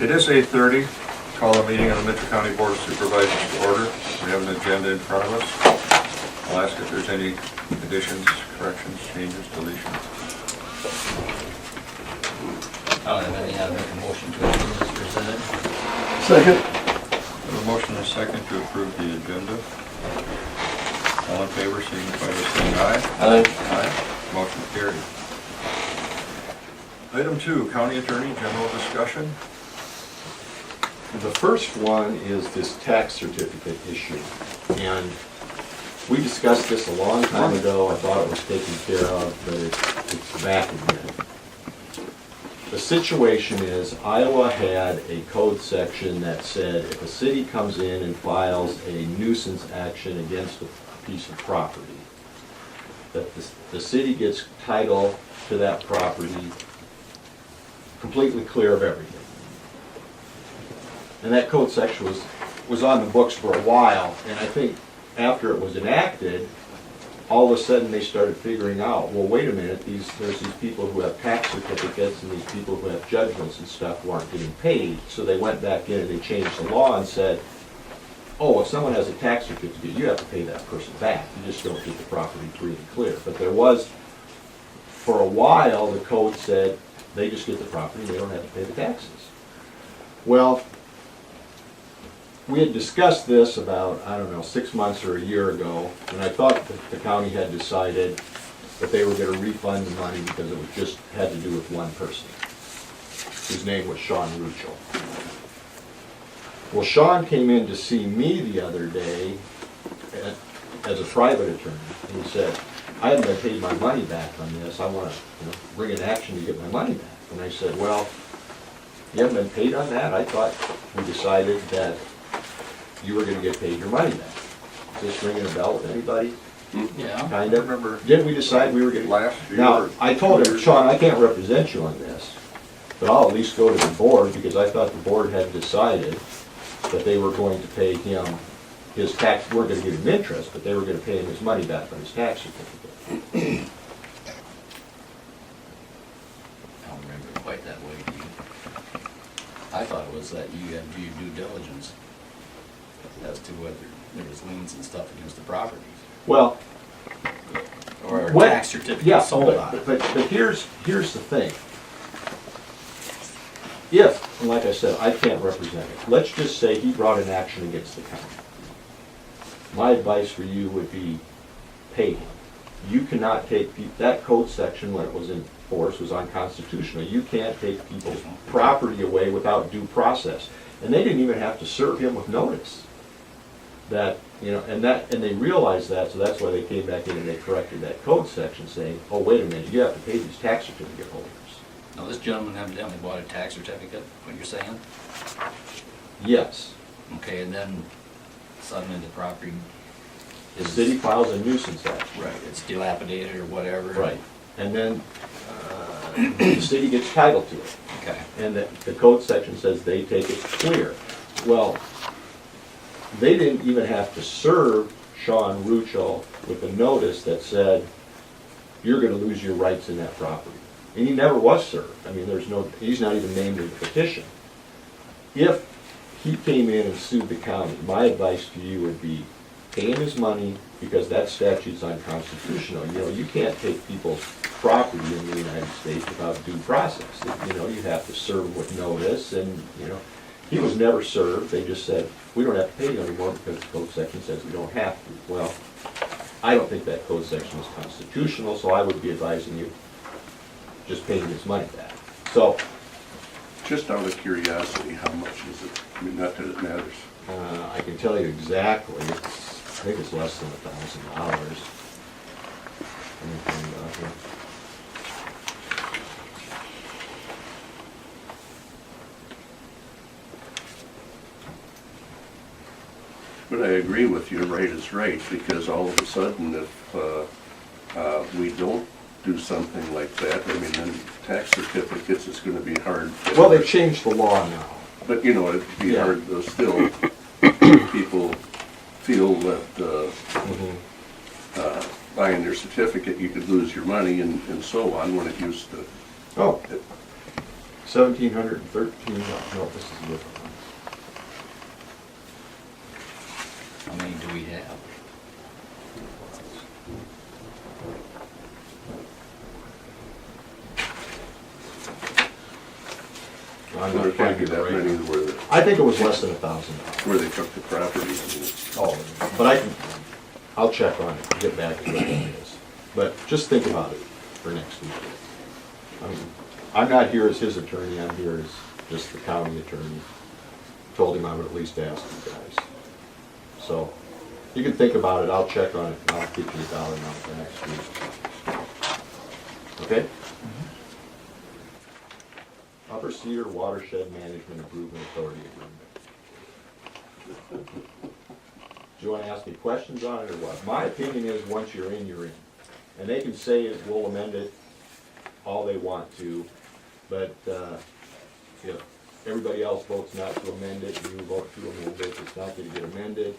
It is 8:30. Call the meeting of the Mitchell County Board of Supervisors to order. We have an agenda in front of us. I'll ask if there's any additions, corrections, changes, deletions. I don't have any. I'll make a motion to approve as presented. Second. We have a motion and a second to approve the agenda. All in favor, signify by saying aye. Aye. Aye. Motion carried. Item 2, County Attorney, general discussion. The first one is this tax certificate issue. And we discussed this a long time ago. I thought it was taken care of, but it's back again. The situation is Iowa had a code section that said if a city comes in and files a nuisance action against a piece of property, that the city gets title to that property completely clear of everything. And that code section was on the books for a while, and I think after it was enacted, all of a sudden they started figuring out, well, wait a minute, there's these people who have tax certificates and these people who have judgments and stuff who aren't getting paid. So they went back in and they changed the law and said, oh, if someone has a tax certificate, you have to pay that person back. You just don't get the property free and clear. But there was, for a while, the code said they just get the property and they don't have to pay the taxes. Well, we had discussed this about, I don't know, 6 months or a year ago, and I thought that the county had decided that they were gonna refund the money because it was just had to do with one person, whose name was Sean Ruchel. Well, Sean came in to see me the other day as a private attorney, and he said, I haven't been paid my money back on this, I wanna bring an action to get my money back. And I said, well, you haven't been paid on that? I thought we decided that you were gonna get paid your money back. Is this ringing a bell with anybody? Yeah. Kind of? Remember Didn't we decide we were gonna? last year? Now, I told him, Sean, I can't represent you on this, but I'll at least go to the board, because I thought the board had decided that they were going to pay him his tax, weren't gonna give him interest, but they were gonna pay him his money back on his tax certificate. I don't remember it quite that way, do you? I thought it was that you had to do your due diligence as to whether there was liens and stuff against the property. Well, Or a what- tax certificate yeah, sold on it. but here's the thing. If, and like I said, I can't represent it, let's just say he brought an action against the county. My advice for you would be, pay him. You cannot take, that code section when it was in force was unconstitutional. You can't take people's property away without due process. And they didn't even have to serve him with notice. That, and they realized that, so that's why they came back in and they corrected that code section saying, oh, wait a minute, you have to pay these tax certificate holders. Now, this gentleman evidently bought a tax certificate, what you're saying? Yes, Okay, and then suddenly the property the is... city files a nuisance action. Right, it's dilapidated or whatever. Right, and then the city gets title to it. Okay. And the code section says they take it clear. Well, they didn't even have to serve Sean Ruchel with a notice that said, you're gonna lose your rights in that property. And he never was served. I mean, he's not even named in the petition. If he came in and sued the county, my advice to you would be, pay him his money, because that statute's unconstitutional. You can't take people's property in the United States without due process. You have to serve him with notice, and, he was never served. They just said, we don't have to pay you anymore because the code section says we don't have to. Well, I don't think that code section is constitutional, so I would be advising you, just pay him his money back. So, Just out of curiosity, how much is it? I mean, not that it matters. I can tell you exactly, I think it's less than $1,000. Let me find out here. But I agree with you, right is right, because all of a sudden, if we don't do something like that, I mean, then tax certificates, it's gonna be hard. Well, they've changed the law now. But, it'd be Yeah. hard, though, still, people feel that, buying their certificate, you could lose your money and so on, when it used to. Oh, $1,713, no, this is a different one. How many do we have? I'm There not can't be finding that it many right. where, I think it was less than $1,000. where they took the property. Oh, but I'll check on it, get back to what that is. But just think about it for next week. I'm not here as his attorney, I'm here as just the county attorney. Told him I would at least ask you guys. So, you can think about it, I'll check on it, and I'll get you the dollar amount for next week. Okay? Upper Cedar Watershed Management Improvement Authority Agreement. Do you want to ask me questions on it or what? My opinion is, once you're in, you're in. And they can say it, we'll amend it all they want to, but if everybody else votes not to amend it, and you vote to amend it, it's not going to get amended.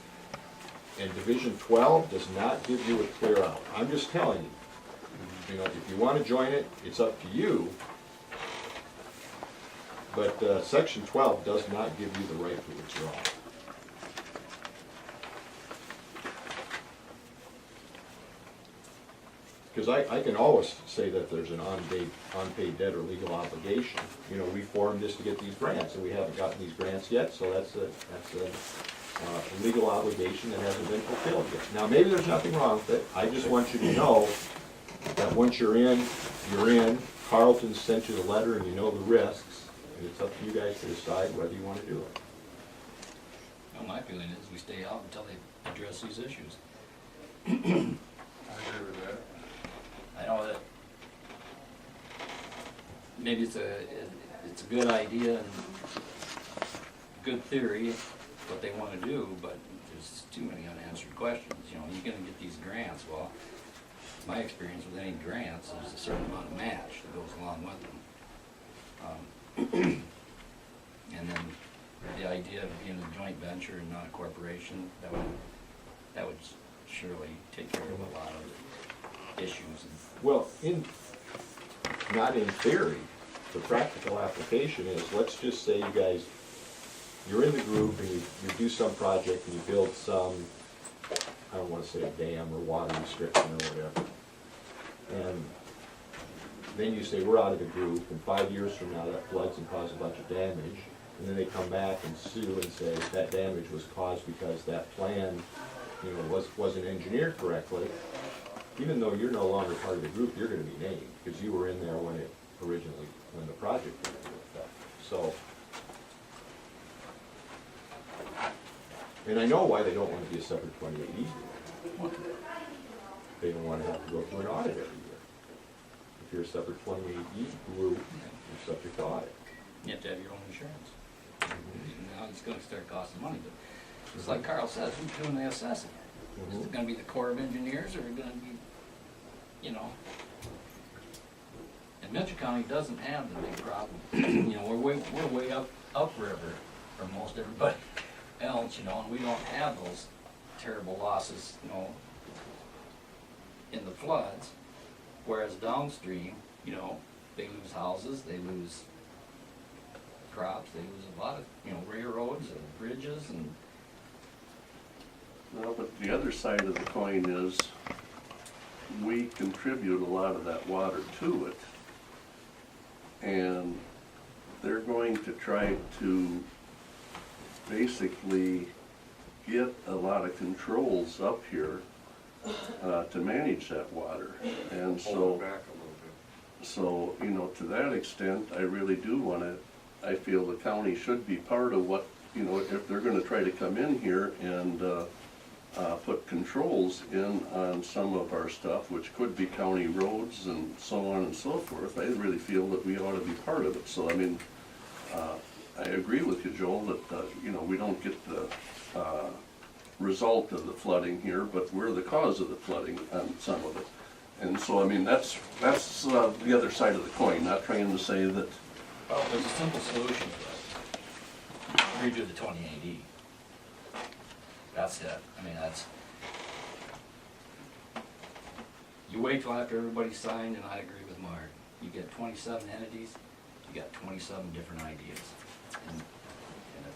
And Division 12 does not give you a clear out. I'm just telling you. You know, if you want to join it, it's up to you. But Section 12 does not give you the right to withdraw. Because I can always say that there's an unpaid debt or legal obligation. You know, we formed this to get these grants, and we haven't gotten these grants yet, so that's a legal obligation that hasn't been fulfilled yet. Now, maybe there's nothing wrong with it. I just want you to know that once you're in, you're in. Carlton sent you the letter, and you know the risks, and it's up to you guys to decide whether you want to do it. Well, my feeling is we stay out until they address these issues. I agree with that. I know that maybe it's a good idea and good theory, what they want to do, but there's too many unanswered questions. You know, you're gonna get these grants. Well, my experience with any grants is a certain amount of match that goes along with them. And then the idea of being a joint venture and not a corporation, that would surely take care of a lot of the issues. Well, not in theory, the practical application is, let's just say you guys, you're in the group and you do some project and you build some, I don't wanna say a dam or water restriction or whatever. And then you say, we're out of the group, and 5 years from now that floods and causes a bunch of damage. And then they come back and sue and say that damage was caused because that plan, you know, wasn't engineered correctly. Even though you're no longer part of the group, you're gonna be named, because you were in there when the project went into effect. So, and I know why they don't want to be a separate 28E. They don't want to have to go through an audit every year. If you're a separate 28E group, you're subject to audit. You have to have your own insurance. Now it's gonna start costing money, but it's like Carl says, who's doing the assessing? Is it gonna be the Corps of Engineers, or is it gonna be, you know? And Mitchell County doesn't have the big problem. You know, we're way upriver from most everybody else, you know, and we don't have those terrible losses, you know, in the floods. Whereas downstream, you know, they lose houses, they lose crops, they lose a lot of, you know, railroads and bridges and. Well, but the other side of the coin is, we contribute a lot of that water to it. And they're going to try to basically get a lot of controls up here to manage that water. And Hold so, it back a little bit. so, you know, to that extent, I really do wanna, I feel the county should be part of what, you know, if they're gonna try to come in here and put controls in on some of our stuff, which could be county roads and so on and so forth. I really feel that we ought to be part of it. So, I mean, I agree with you, Joel, that, you know, we don't get the result of the flooding here, but we're the cause of the flooding on some of it. And so, I mean, that's the other side of the coin, not trying to say that. Well, there's a simple solution to it. Redo the 28E. That's it. I mean, that's. You wait till after everybody's signed, and I agree with Mark. You get 27 entities, you got 27 different ideas. And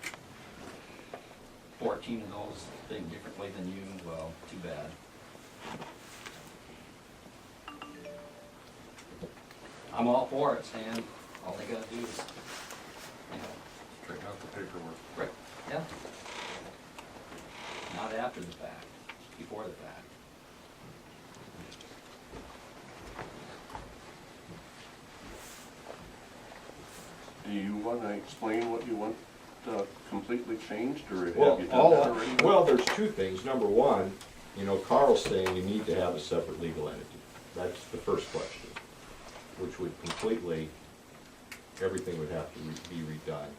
if 14 of those think differently than you, well, too bad. I'm all for it, Stan. All they gotta do is, you know, Straighten out the paperwork. right, yeah. Not after the fact, before the fact. Do you wanna explain what you want completely changed, or have Well, you done that already? well, there's two things. Number one, you know, Carl's saying you need to have a separate legal entity. That's the first question, which would completely, everything would have to be redone.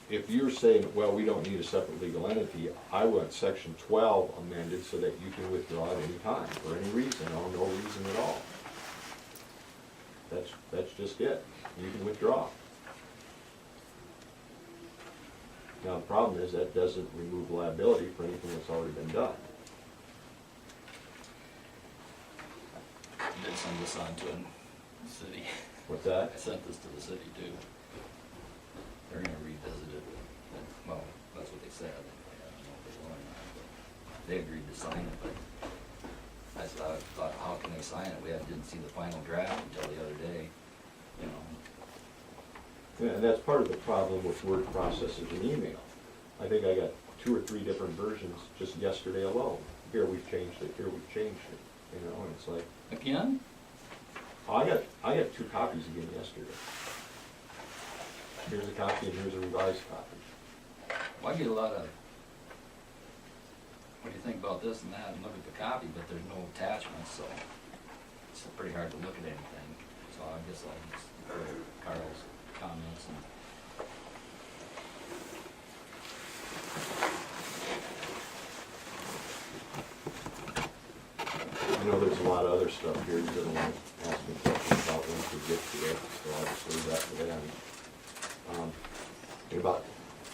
If you're saying, well, we don't need a separate legal entity, I want section 12 amended so that you can withdraw at any time, for any reason, or no reason at all. That's just it. You can withdraw. Now, the problem is that doesn't remove liability for anything that's already been done. I did send this on to the city. What's I that? sent this to the city too. They're gonna revisit it. Well, that's what they said. I don't know if they will or not, but they agreed to sign it, but I thought, how can they sign it? We didn't see the final draft until the other day, you know. Yeah, and that's part of the problem with word processors and email. I think I got 2 or 3 different versions just yesterday alone. Here we've changed it, here we've changed it, you know, and it's like, Again? I got 2 copies again yesterday. Here's a copy and here's a revised copy. Well, I get a lot of, what do you think about this and that, and look at the copy, but there's no attachments, so it's pretty hard to look at anything. So I guess I'll just defer to Carl's comments and. I know there's a lot of other stuff here you're gonna want to ask me questions about once we get to it, so I'll just leave that to them. In about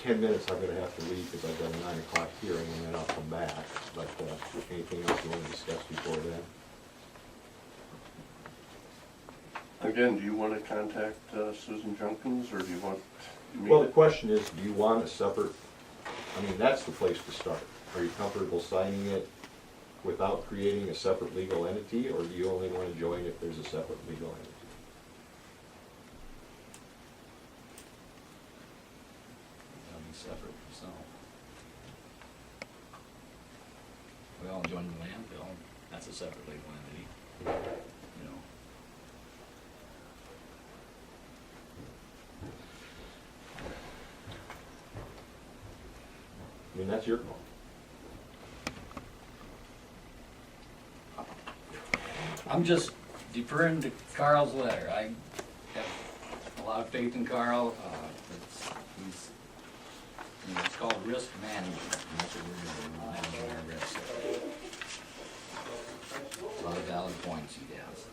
10 minutes, I'm gonna have to leave because I've got a 9 o'clock hearing and then I'll come back. But anything else you want to discuss before then? Again, do you wanna contact Susan Junkins, or do you want me? Well, the question is, do you want a separate, I mean, that's the place to start. Are you comfortable signing it without creating a separate legal entity, or do you only want to join if there's a separate legal entity? That'll be separate, so. We all join the landfill, that's a separate legal entity, you know. I mean, that's your call. I'm just deferring to Carl's letter. I have a lot of faith in Carl. It's called risk management, and that's what we're doing, managing our risk. A lot of valid points he has.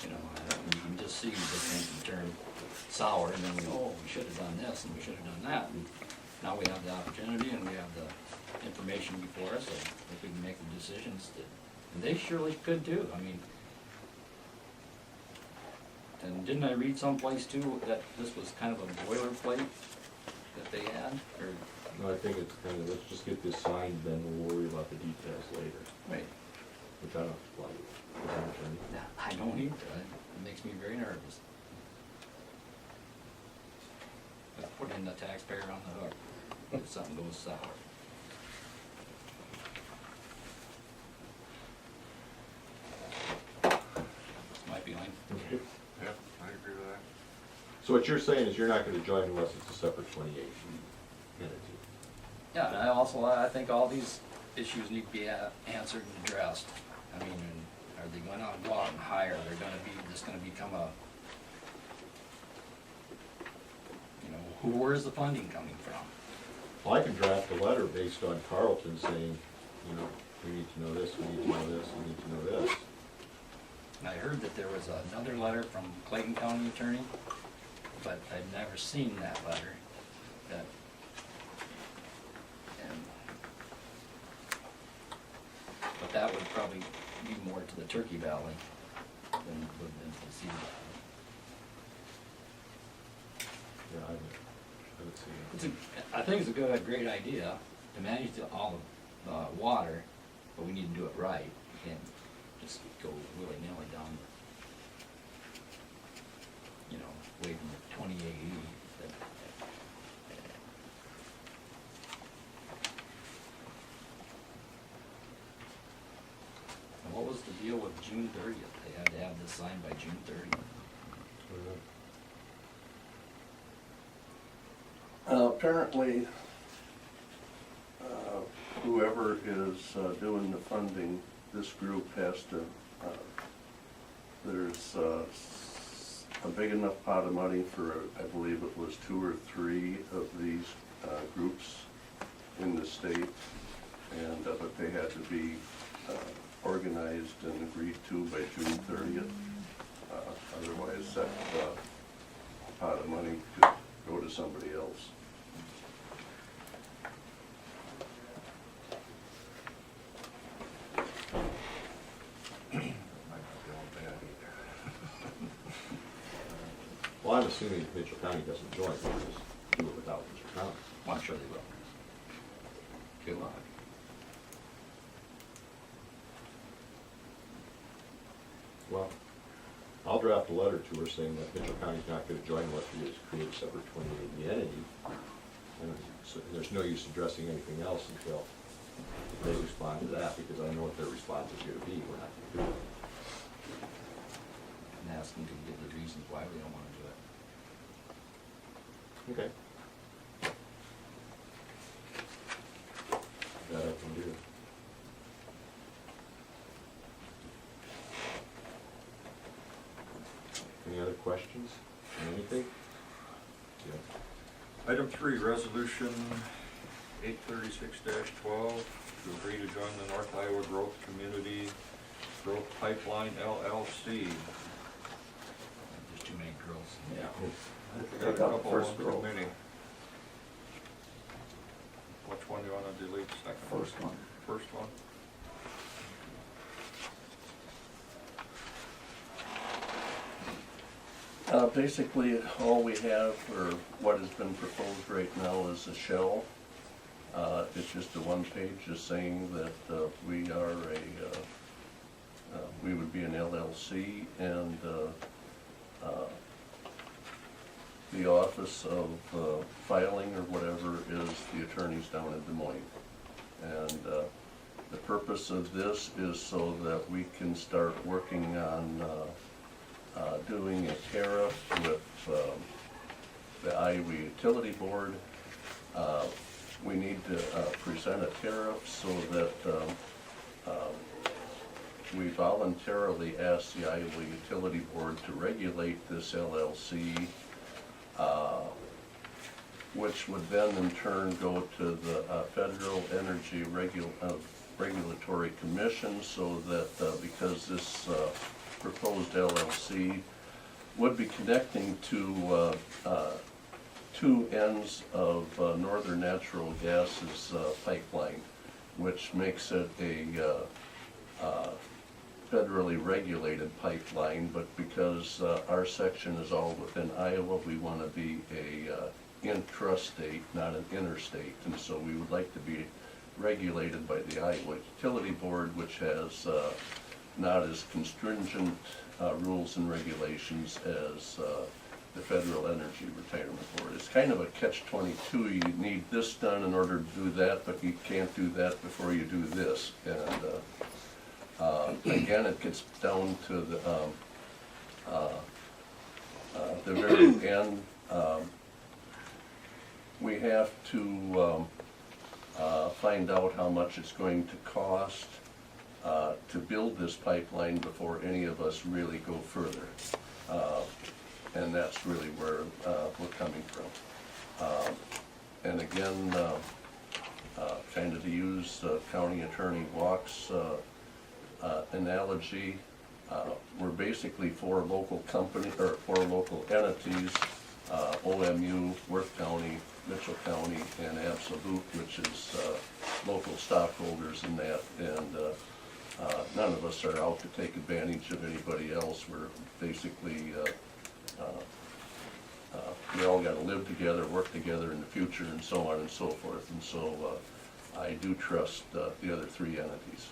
You know, you can just see the things turn sour, and then we go, oh, we should have done this, and we should have done that. And now we have the opportunity, and we have the information before us, so if we can make the decisions that, and they surely could too, I mean. And didn't I read someplace too that this was kind of a boilerplate that they had, or? No, I think it's kind of, let's just get this signed, then we'll worry about the details later, Right. which I don't like. I don't either, it makes me very nervous. But putting the taxpayer on the hook if something goes sour. That's my feeling. Okay. Yep, I agree with that. So what you're saying is you're not going to join unless it's a separate 28 entity? Yeah, and I think all these issues need to be answered and addressed. I mean, are they going to go out and hire? They're going to be, just going to become a, you know, where's the funding coming from? Well, I can draft a letter based on Carlton saying, you know, we need to know this, we need to know this, we need to know this. And I heard that there was another letter from Clayton County Attorney, but I've never seen that letter. But that would probably be more to the Turkey Valley. than it would have been for the seed. Yeah, I would see. I think it's a great idea to manage all the water, but we need to do it right. You can't just go willy-nilly down, way from the 2080. And what was the deal with June 30th? They had to have this signed by June 30th. Apparently, whoever is doing the funding, this group has to, there's a big enough pot of money for, I believe it was 2 or 3 of these groups in the state, and but they had to be organized and agreed to by June 30th. Otherwise, that pot of money could go to somebody else. Well, I'm assuming if Mitchell County doesn't join, we'll just do it without Mitchell County. Well, I'm sure they will. Good luck. Well, I'll draft a letter to her saying that Mitchell County's not gonna join unless we just create a separate 2080 entity. And so there's no use addressing anything else until they respond to that, because I know what their response is gonna be. We're not gonna do it. And ask them to give the reasons why we don't want to do it. Okay. That I can do. Any other questions on anything? Yeah. Item 3, resolution 836-12, to agree to join the North Iowa Growth Community Growth Pipeline LLC. There's too many girls. Yeah. Take Got a out the couple first on the row. committee. Which one do you want to delete second? First one. First one? Basically, all we have, or what has been proposed right now, is a shell. It's just a one-page, just saying that we are we would be an LLC, and the office of filing or whatever is the attorneys down in Des Moines. And the purpose of this is so that we can start working on doing a tariff with the Iowa Utility Board. We need to present a tariff so that we voluntarily ask the Iowa Utility Board to regulate this LLC, which would then in turn go to the Federal Energy Regulatory Commission, so that because this proposed LLC would be connecting to 2 ends of Northern Natural Gas's pipeline, which makes it a federally regulated pipeline, but because our section is all within Iowa, we want to be a intrastate, not an interstate, and so we would like to be regulated by the Iowa Utility Board, which has not as constringent rules and regulations as the Federal Energy Retirement Board. It's kind of a catch-22. You need this done in order to do that, but you can't do that before you do this. And again, it gets down to the very end. We have to find out how much it's going to cost to build this pipeline before any of us really go further. And that's really where we're coming from. And again, kind of to use County Attorney Walk's analogy, we're basically 4 local companies, or 4 local entities, OMU, Worth County, Mitchell County, and Absolute, which is local stockholders in that. And none of us are out to take advantage of anybody else. We're basically, we all gotta live together, work together in the future, and so on and so forth. And so I do trust the other three entities.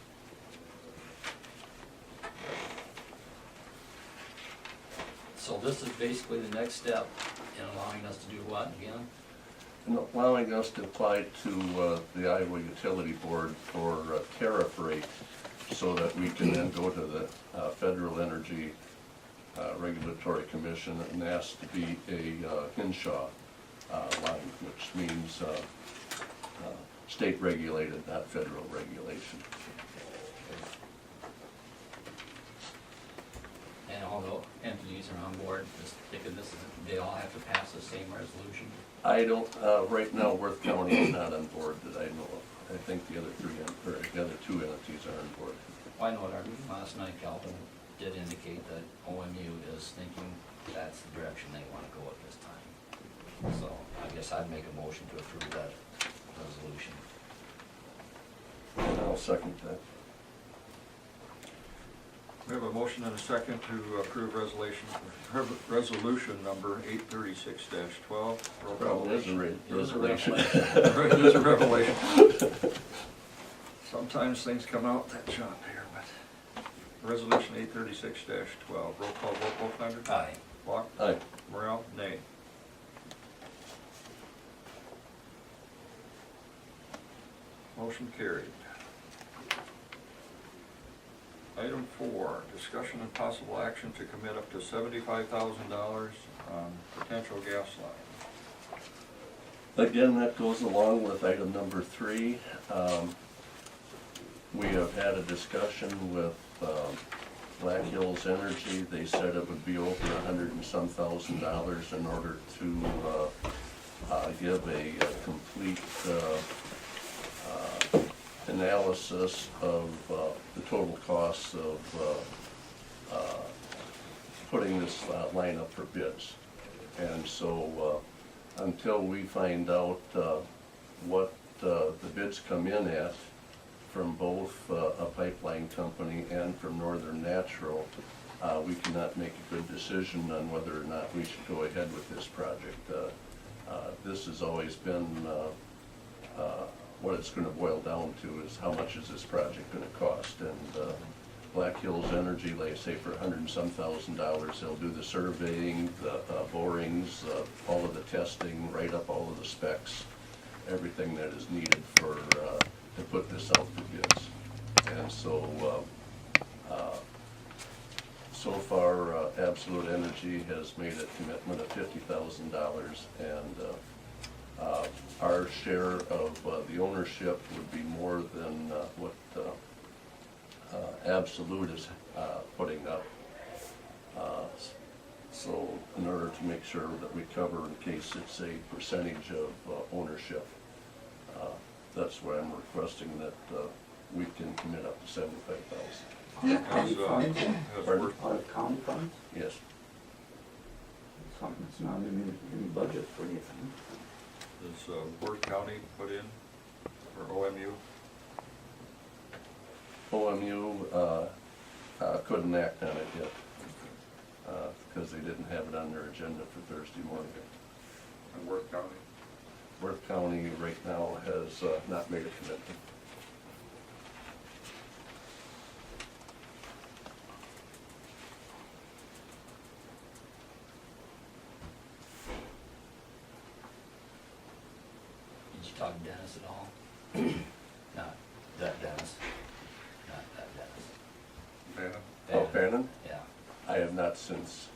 So this is basically the next step in allowing us to do what again? And allowing us to apply to the Iowa Utility Board for tariff rate so that we can then go to the Federal Energy Regulatory Commission and ask to be a Hinshaw line, which means state regulated, not federal regulation. And all the entities are on board, just thinking this is, they all have to pass the same resolution? I don't, right now Worth County is not on board that I know of. I think the other the other two entities are on board. Well, I know at our meeting last night, Calvin did indicate that OMU is thinking that's the direction they want to go at this time. So I guess I'd make a motion to approve that resolution. And I'll second that. We have a motion and a second to approve resolution number 836-12. Probably is a resolution. It is a revelation. Sometimes things come out that jump here, but resolution 836-12. Roll call vote, Wolflander? Aye. Walk? Aye. Morel? Nay. Motion carried. Item 4, discussion and possible action to commit up to $75,000 on potential gas line. Again, that goes along with item number 3. We have had a discussion with Black Hills Energy. They said it would be over $100 and some thousand in order to give a complete analysis of the total costs of putting this line up for bids. And so until we find out what the bids come in at from both a pipeline company and from Northern Natural, we cannot make a good decision on whether or not we should go ahead with this project. This has always been what it's going to boil down to is how much is this project going to cost. And Black Hills Energy, like I say, for $100 and some thousand, they'll do the surveying, the borings, all of the testing, write up all of the specs, everything that is needed for to put this out for bids. And so so far, Absolute Energy has made a commitment of $50,000, and our share of the ownership would be more than what Absolute is putting up. So in order to make sure that we cover in case it's a percentage of ownership, that's why I'm requesting that we can commit up to $75,000. As, Pardon? Out of county funds? Yes. Something that's not in any budget for anything. Does Worth County put in, or OMU? OMU couldn't act on it yet because they didn't have it on their agenda for Thursday morning. And Worth County? Worth County right now has not made a commitment. Did you talk to Dennis at all? Not that Dennis. Not that Dennis. Bannon? Oh, Bannon? Yeah. I have not since.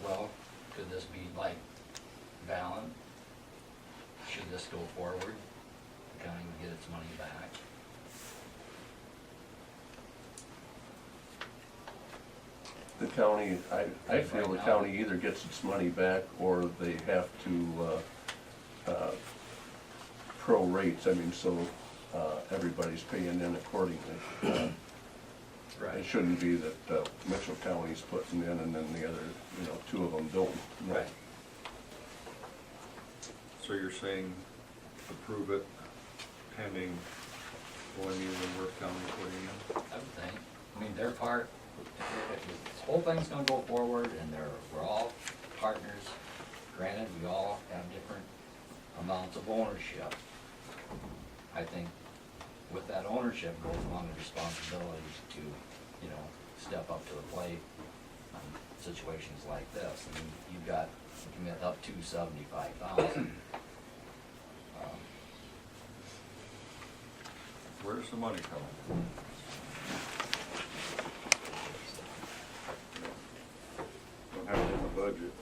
Well, could this be like Valen? Should this go forward? The county would get its money back. The county, I feel the county either gets its money back or they have to pro rates, I mean, so everybody's paying in accordingly. Right. It shouldn't be that Mitchell County's putting in and then the other, two of them don't. Right. So you're saying approve it pending OMU and Worth County putting in? I would think. I mean, their part, if this whole thing's gonna go forward and we're all partners, granted, we all have different amounts of ownership. I think with that ownership goes along the responsibility to, step up to the plate on situations like this. I mean, you've got to commit up to $75,000. Where's the money coming from? Don't have it in the budget.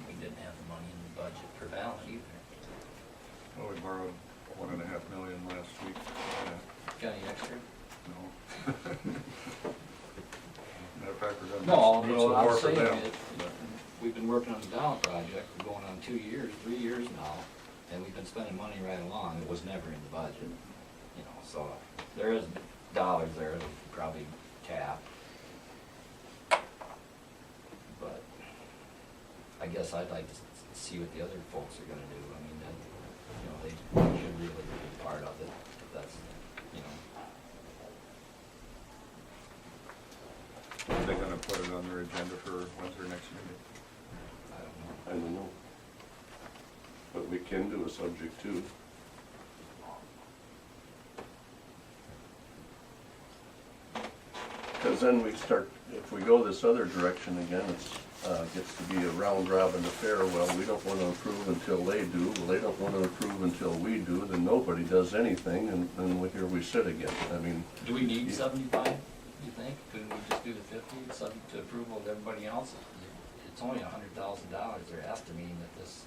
We didn't have the money in the budget for Valley either. Well, we borrowed $1.5 million last week. Got any extra? No. Matter of fact, we're gonna. No, need no, some I'm more for saying them, it, but- we've been working on the Down project, we're going on 2 years, 3 years now, and we've been spending money right along, it was never in the budget, so there is dollars there that we could probably tap. But I guess I'd like to see what the other folks are gonna do, I mean, that, they should really be part of it, if that's, Are they gonna put it on their agenda for when's their next meeting? I don't know. I don't know. But we can do a subject to. Because then we start, if we go this other direction again, gets to be a round robin affair. Well, we don't want to approve until they do. Well, they don't want to approve until we do. Then nobody does anything, and here we sit again. I mean, Do we need 75, you think? Couldn't we just do the 50, subject to approval of everybody else? It's only $100,000, they're estimating that this.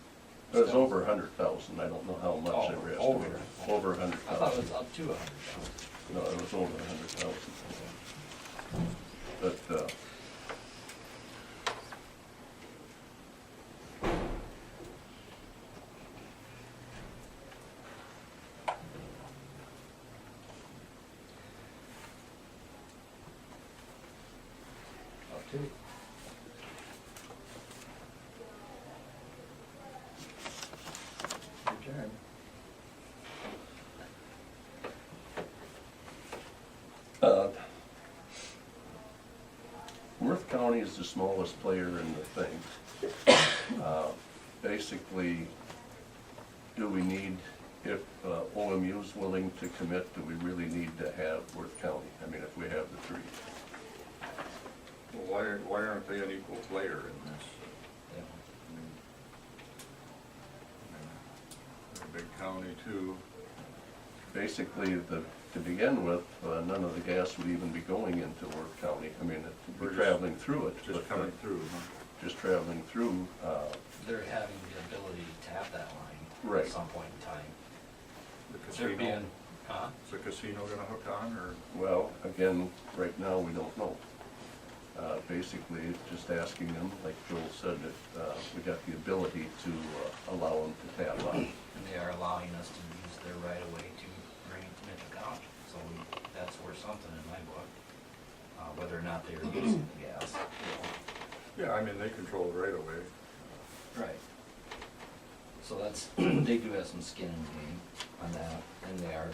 it was over 100,000. I don't know how much they were Oh, estimating. Over I thought it 100,000. was up to 100,000. No, it was over 100,000. But, Up to. Your turn. Worth County is the smallest player in the thing. Basically, do we need, if OMU is willing to commit, do we really need to have Worth County? I mean, if we have the three. Well, why aren't they an equal player in this? Yeah. They're a big county too. Basically, to begin with, none of the gas would even be going into Worth County. I mean, We're we're just- traveling through it. Just but, coming through, huh? Just traveling through, They're having the ability to tap that line Right. at some point in time. The They're casino, being, huh? is the casino gonna hook on, or? well, again, right now, we don't know. Basically, it's just asking them, like Joel said, if we got the ability to allow them to tap on. And they are allowing us to use their right of way to bring it to Mitchell County. So that's worth something in my book, whether or not they are using the gas. Yeah, I mean, they control it right away. Right. So that's, they do have some skin in the game on that, and they are.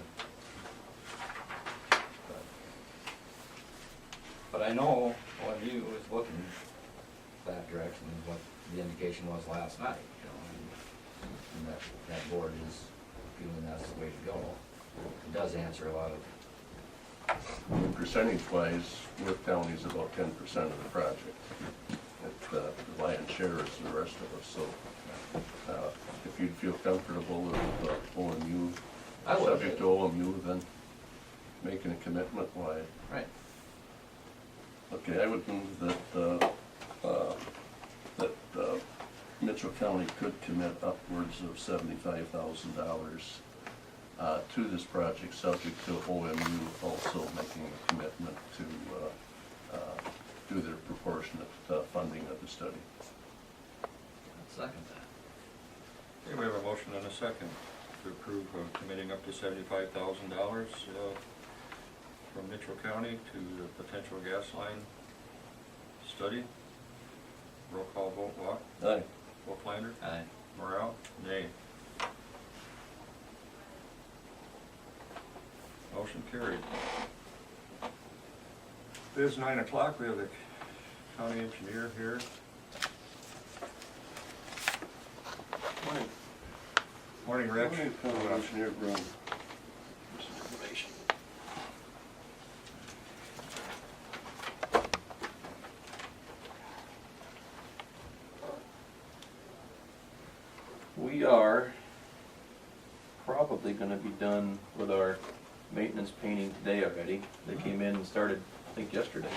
But I know OMU is looking that direction, is what the indication was last night, and that board is feeling that's the way to go. It does answer a lot of, Percentage-wise, Worth County is about 10% of the project. The lion's share is the rest of us, so if you'd feel comfortable with OMU, I would. subject to OMU, then making a commitment, why? right, Okay, I would move that Mitchell County could commit upwards of $75,000 to this project, subject to OMU also making a commitment to do their proportionate funding of the study. Second that. Okay, we have a motion and a second to approve committing up to $75,000 from Mitchell County to the potential gas line study. Roll call vote, Walk. Aye. Wolflander. Aye. Morale. Nay. Motion carried. It is 9 o'clock. We have the county engineer here. Morning. Morning, Rich. Morning, County Engineer Brown. Here's some information. We are probably gonna be done with our maintenance painting today already. They came in and started, I think, yesterday.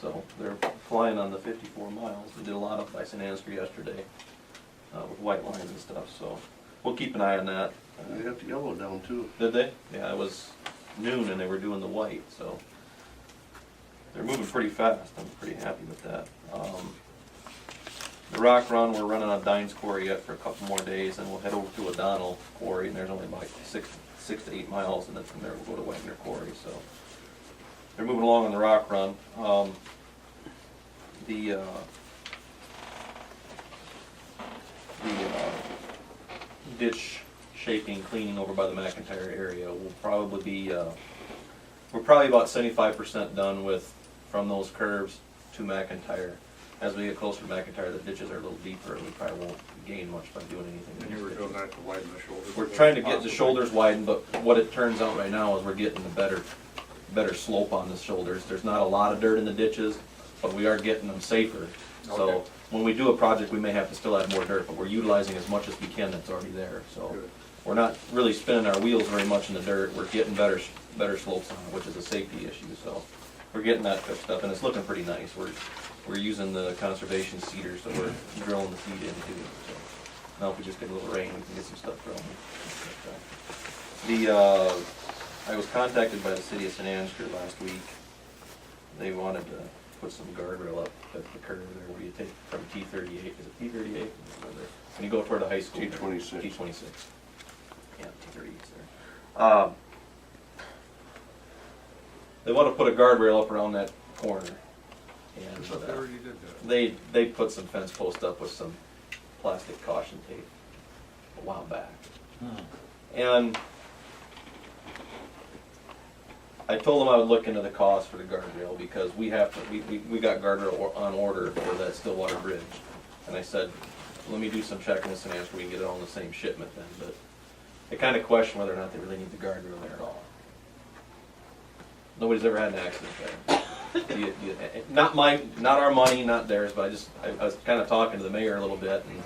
So they're flying on the 54 miles. We did a lot up by St. Ansgar yesterday with white lines and stuff, so we'll keep an eye on that. They got the yellow down too. Did they? Yeah, it was noon and they were doing the white, so they're moving pretty fast. I'm pretty happy with that. The rock run, we're running on Dines Quarry yet for a couple more days, and we'll head over to O'Donnell Quarry, and there's only like six to 8 miles, and then from there we'll go to Wagner Quarry. So they're moving along on the rock run. The ditch shaping, cleaning over by the McIntyre area will probably be, we're probably about 75% done with, from those curves to McIntyre. As we get closer to McIntyre, the ditches are a little deeper, and we probably won't gain much by doing anything. And you were doing that to widen the shoulders? We're trying to get the shoulders widened, but what it turns out right now is we're getting a better slope on the shoulders. There's not a lot of dirt in the ditches, but we are getting them safer. So Okay. when we do a project, we may have to still add more dirt, but we're utilizing as much as we can that's already there. So Good. we're not really spinning our wheels very much in the dirt. We're getting better slopes on it, which is a safety issue. So we're getting that fixed up, and it's looking pretty nice. We're using the conservation seeders that we're drilling the seed into. So now if we just get a little rain, we can get some stuff growing. I was contacted by the city of St. Ansgar last week. They wanted to put some guardrail up at the curve there where you take from T38, is it T38? When you go toward the high school. T26. T26. Yeah, T38 is there. They want to put a guardrail up around that corner. I And thought they already did that. they put some fence posts up with some plastic caution tape a while back. And I told them I would look into the cost for the guardrail because we got guardrail on order for that Stillwater Bridge. And I said, let me do some checking in St. Ansgar, we can get it all in the same shipment then. But I kind of question whether or not they really need the guardrail there at all. Nobody's ever had an accident there. Not our money, not theirs, but I was kind of talking to the mayor a little bit. And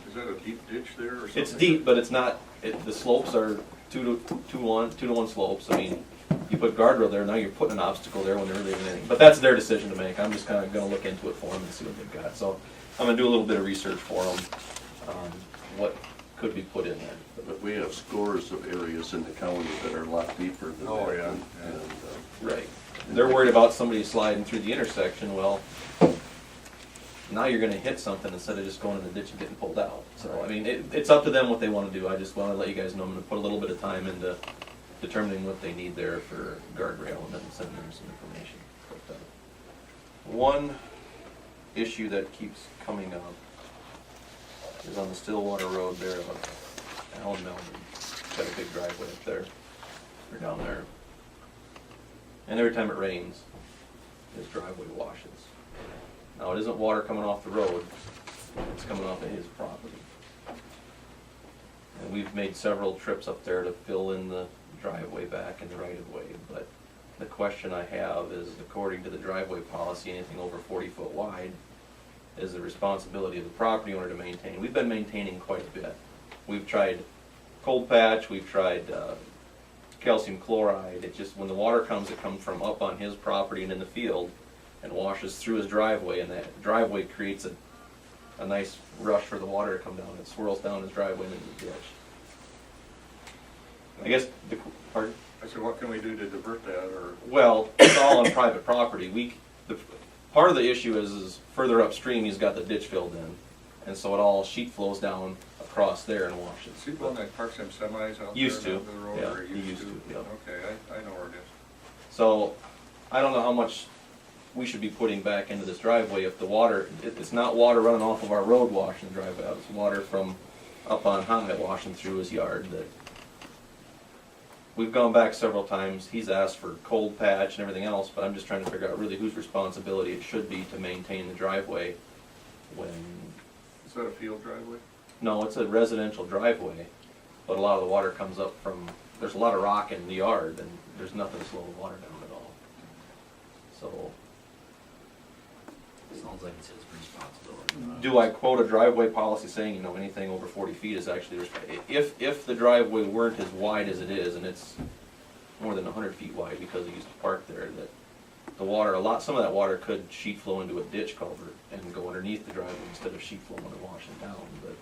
Is that a deep ditch there or something? it's deep, but it's not, the slopes are 2-to-1 slopes. I mean, you put guardrail there, now you're putting an obstacle there when there really isn't anything. But that's their decision to make. I'm just kind of going to look into it for them and see what they've got. So I'm going to do a little bit of research for them, what could be put in there. But we have scores of areas in the county that are a lot deeper than that. Oh, yeah, And, yeah. Right. They're worried about somebody sliding through the intersection. Well, now you're gonna hit something instead of just going in the ditch and getting pulled out. So, I mean, it's up to them what they wanna do. I just wanna let you guys know I'm gonna put a little bit of time into determining what they need there for guardrail and then sending them some information. But, one issue that keeps coming up is on the Stillwater Road there on Allen Melbourne. Got a big driveway up there, or down there. And every time it rains, his driveway washes. Now, it isn't water coming off the road, it's coming off of his property. And we've made several trips up there to fill in the driveway back in the right of way, but the question I have is, according to the driveway policy, anything over 40 foot wide is the responsibility of the property owner to maintain. We've been maintaining quite a bit. We've tried cold patch, we've tried calcium chloride. It just, when the water comes, it comes from up on his property and in the field and washes through his driveway, and that driveway creates a nice rush for the water to come down. It swirls down his driveway into the ditch. I guess, pardon? I said, what can we do to divert that, or? Well, it's all on private property. part of the issue is further upstream, he's got the ditch filled in. And so it all sheet flows down across there and washes. See the one that parks them semis out there Used to, on the road? yeah, or he used to, yeah. Okay, I know where it is. So, I don't know how much we should be putting back into this driveway if the water, it's not water running off of our road washing the driveway out, it's water from up on high washing through his yard that. We've gone back several times, he's asked for cold patch and everything else, but I'm just trying to figure out really whose responsibility it should be to maintain the driveway when, Is that a field driveway? no, it's a residential driveway, but a lot of the water comes up from, there's a lot of rock in the yard and there's nothing to slow the water down at all. So, Sounds like it's his responsibility. do I quote a driveway policy saying, you know, anything over 40 feet is actually, if the driveway weren't as wide as it is, and it's more than 100 feet wide because he used to park there, that the water, some of that water could sheet flow into a ditch culvert and go underneath the driveway instead of sheet flowing and washing down, but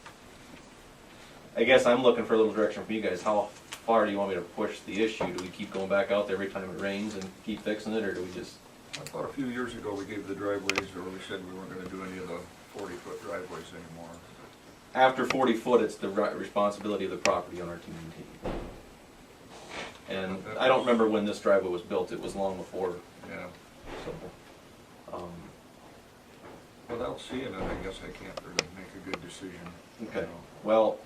I guess I'm looking for a little direction from you guys. How far do you want me to push the issue? Do we keep going back out there every time it rains and keep fixing it, or do we just? I thought a few years ago we gave the driveways, or we said we weren't gonna do any of the 40-foot driveways anymore. After 40 foot, it's the responsibility of the property owner to maintain. And I don't remember when this driveway was built, it was long before, Yeah. so. Without seeing it, I guess I can't really make a good decision. Okay, you know. well,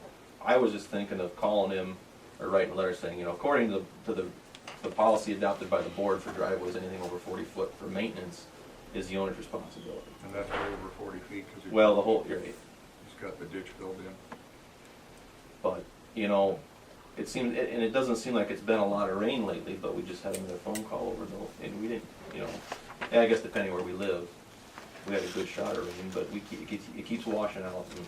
I was just thinking of calling him, or writing a letter saying, you know, according to the policy adopted by the board for driveways, anything over 40 foot for maintenance is the owner's responsibility. And that's way over 40 feet, because Well, the whole, you're right, he's got the ditch filled in. but, you know, it seemed, and it doesn't seem like it's been a lot of rain lately, but we just had another phone call over though, and we didn't, you know, and I guess depending where we live, we had a good shot of rain, but it keeps washing out, and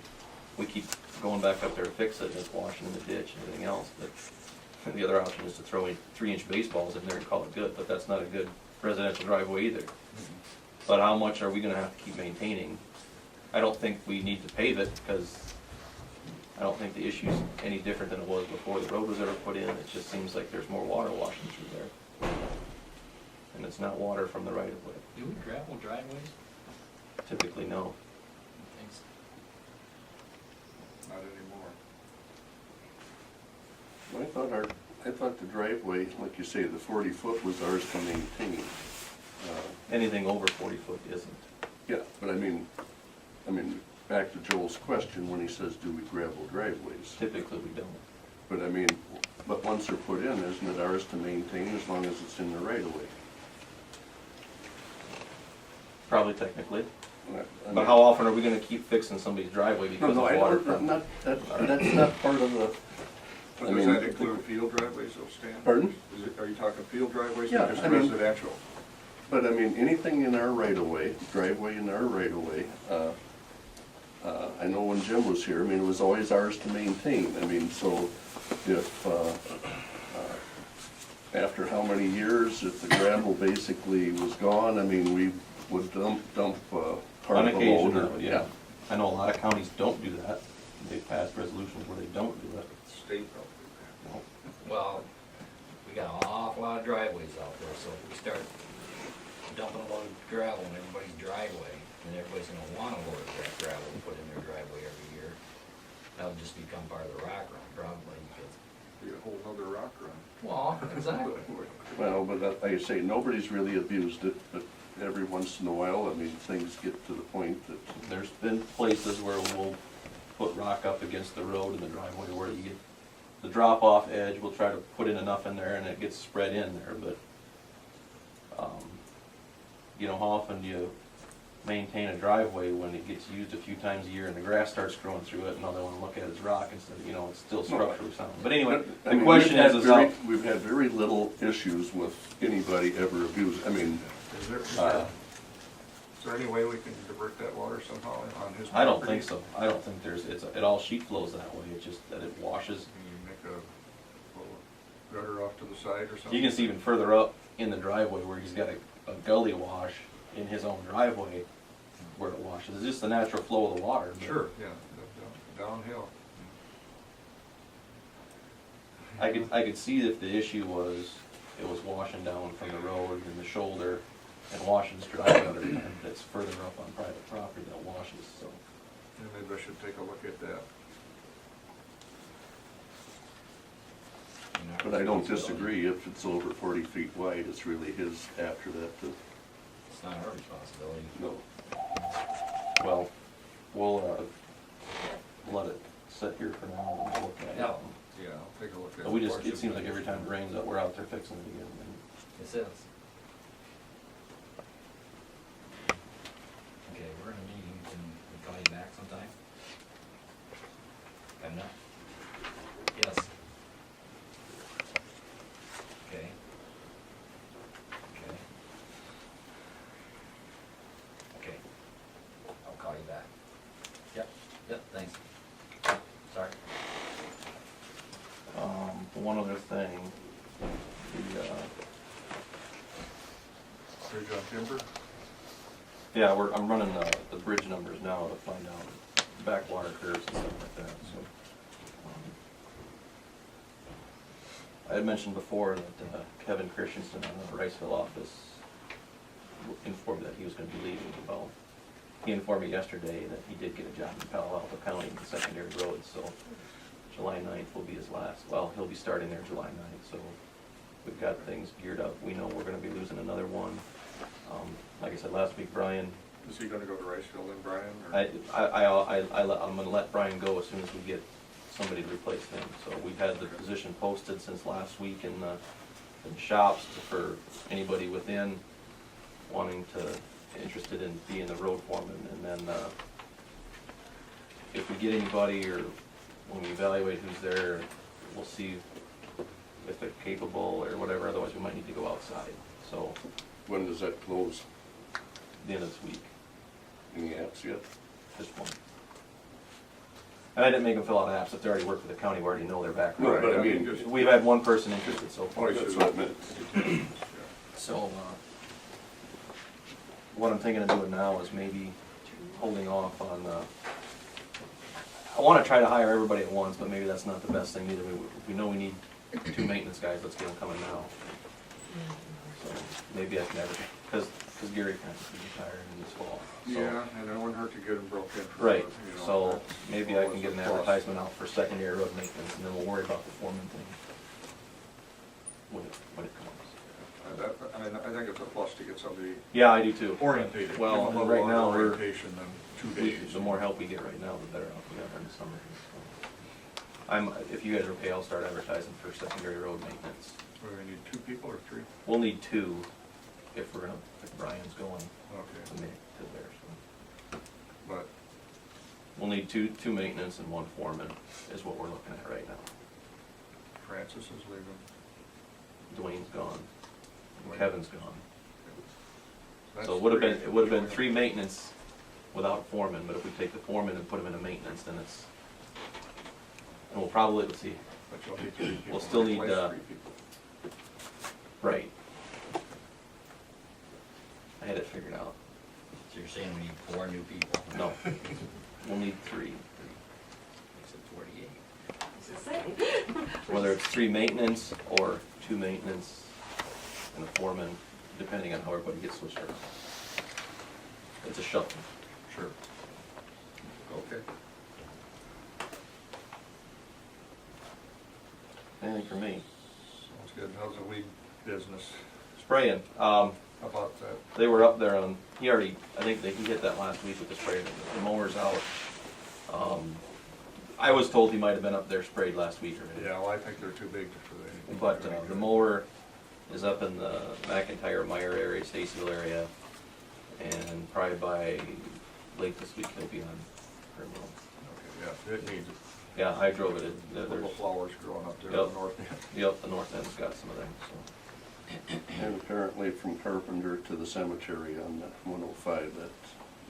we keep going back up there to fix it, and it's washing in the ditch and everything else, but the other option is to throw in 3-inch baseballs in there and call it good, but that's not a good residential driveway either. But how much are we gonna have to keep maintaining? I don't think we need to pave it, because I don't think the issue's any different than it was before the road was ever put in. It just seems like there's more water washing through there. And it's not water from the right of way. Do we gravel driveways? Typically, no. Thanks. Not anymore. I thought the driveway, like you say, the 40 foot was ours to maintain. Anything over 40 foot isn't. Yeah, but I mean, back to Joel's question when he says, do we gravel driveways? Typically, we don't. But I mean, but once they're put in, isn't it ours to maintain as long as it's in the right of way? Probably technically. I But mean- how often are we gonna keep fixing somebody's driveway No, because no, of I water don't, from? that's not part of the, But I does mean- that include field driveways, though, Stan? Pardon? Are you talking field driveways Yeah, or just I mean- residential? but I mean, anything in our right of way, driveway in our right of way, I know when Jim was here, I mean, it was always ours to maintain. I mean, so if, after how many years, if the gravel basically was gone, I mean, we would dump part On of the occasion, load. yeah. I know a lot of counties don't do that. They've passed resolutions where they don't do it. State probably. Well, we got an awful lot of driveways out there, so if we start dumping a load of gravel in everybody's driveway, then everybody's gonna want a load of that gravel to put in their driveway every year. That'll just become part of the rock run, probably, because, Be a whole other rock run. well, exactly. Well, but like I say, nobody's really abused it, but every once in a while, I mean, things get to the point that, There's been places where we'll put rock up against the road in the driveway where you get the drop-off edge, we'll try to put in enough in there and it gets spread in there, but, you know, how often do you maintain a driveway when it gets used a few times a year and the grass starts growing through it and all they wanna look at is rock instead of, you know, it's still structurally sound. But anyway, I the mean, question we've had is very- how, we've had very little issues with anybody ever abusing, I mean, Is there any way we can divert that water somehow on his property? I don't think so. I don't think it all sheet flows that way, it's just that it washes. Can you make a little gutter off to the side or something? You can see even further up in the driveway where he's got a gully wash in his own driveway where it washes. It's just the natural flow of the water. but Sure, yeah, downhill. I could see if the issue was, it was washing down from the road and the shoulder and washes dry every time, but it's further up on private property that washes, so. Yeah, maybe I should take a look at that. You know, But I don't disagree, if it's over 40 feet wide, it's really his after that to, It's not our responsibility. no. Well, we'll let it sit here for now and we'll look at it. Yeah. Yeah, I'll take a look at it. But we just, it seems like every time it rains that we're out there fixing it again. It says. Okay, we're in a meeting, can we call you back sometime? Got enough? Yes. Okay. Okay. Okay. I'll call you back. Yep, thanks. Sorry. One other thing, the, Bridge on Timber? yeah, I'm running the bridge numbers now to find out backwater curves and stuff like that, so. I had mentioned before that Kevin Christensen in the Riceville office informed me that he was gonna be leaving. Well, he informed me yesterday that he did get a job in Palo Alto County in secondary roads, so July 9th will be his last, well, he'll be starting there July 9th, so we've got things geared up. We know we're gonna be losing another one. Like I said last week, Brian, Is he gonna go to Riceville then, Brian? or- I'm gonna let Brian go as soon as we get somebody to replace him. So we've had the position posted since last week in the shops for anybody within wanting to, interested in being the road foreman. And then, if we get anybody or when we evaluate who's there, we'll see if they're capable or whatever, otherwise we might need to go outside. So, When does that close? the end of this week, Any apps yet? this one. And I didn't make them fill out apps, if they already work for the county, we already know their background. No, but I mean, just- We've had one person interested so far. That's what I meant. So, what I'm thinking of doing now is maybe holding off on, I wanna try to hire everybody at once, but maybe that's not the best thing either. We know we need 2 maintenance guys, let's get them coming now. So, maybe I can never, cause Gary kind of retired in this fall. So- Yeah, and it wouldn't hurt to get him broken. Right, you know, so that's maybe I can always get an a plus. advertisement out for secondary road maintenance, and then we'll worry about the foreman thing when it comes. I mean, I think it's a plus to get somebody Yeah, I do too. orientated. Well, Give them a and little right now, we're, orientation than 2 days. the more help we get right now, the better off we are in the summer. So. If you guys are okay, I'll start advertising for secondary road maintenance. We're gonna need 2 people or 3? We'll need 2 if Brian's going Okay, to there, so. but We'll need two maintenance and 1 foreman is what we're looking at right now. Francis is leaving. Dwayne's gone, and Dwayne. Kevin's gone. That's So it would have 3. been 3 maintenance without foreman, but if we take the foreman and put him into maintenance, then it's, and we'll probably, let's see, But you'll need 3 people. We'll still need, Replace 3 people. right. I had it figured out. So you're saying we need 4 new people? No, we'll need 3. Makes it 48. Whether it's 3 maintenance or 2 maintenance and a foreman, depending on how everybody gets switched around. It's a shuffle. Sure. Okay. Anything for me? Sounds good. How's the weed business? Spraying. How about that? They were up there on, he hit that last week with the spray, the mower's out. I was told he might have been up there sprayed last week already. Yeah, well, I think they're too big for anything. But the mower is up in the McIntyre, Meyer area, Stacyville area, and probably by late this week he'll be on terminal. Okay, yeah, it needs Yeah, I drove it. little There's, flowers growing up there Yep. in the north end. yep, the north end's got some of them, so. And apparently from Carpenter to the cemetery on that 105, that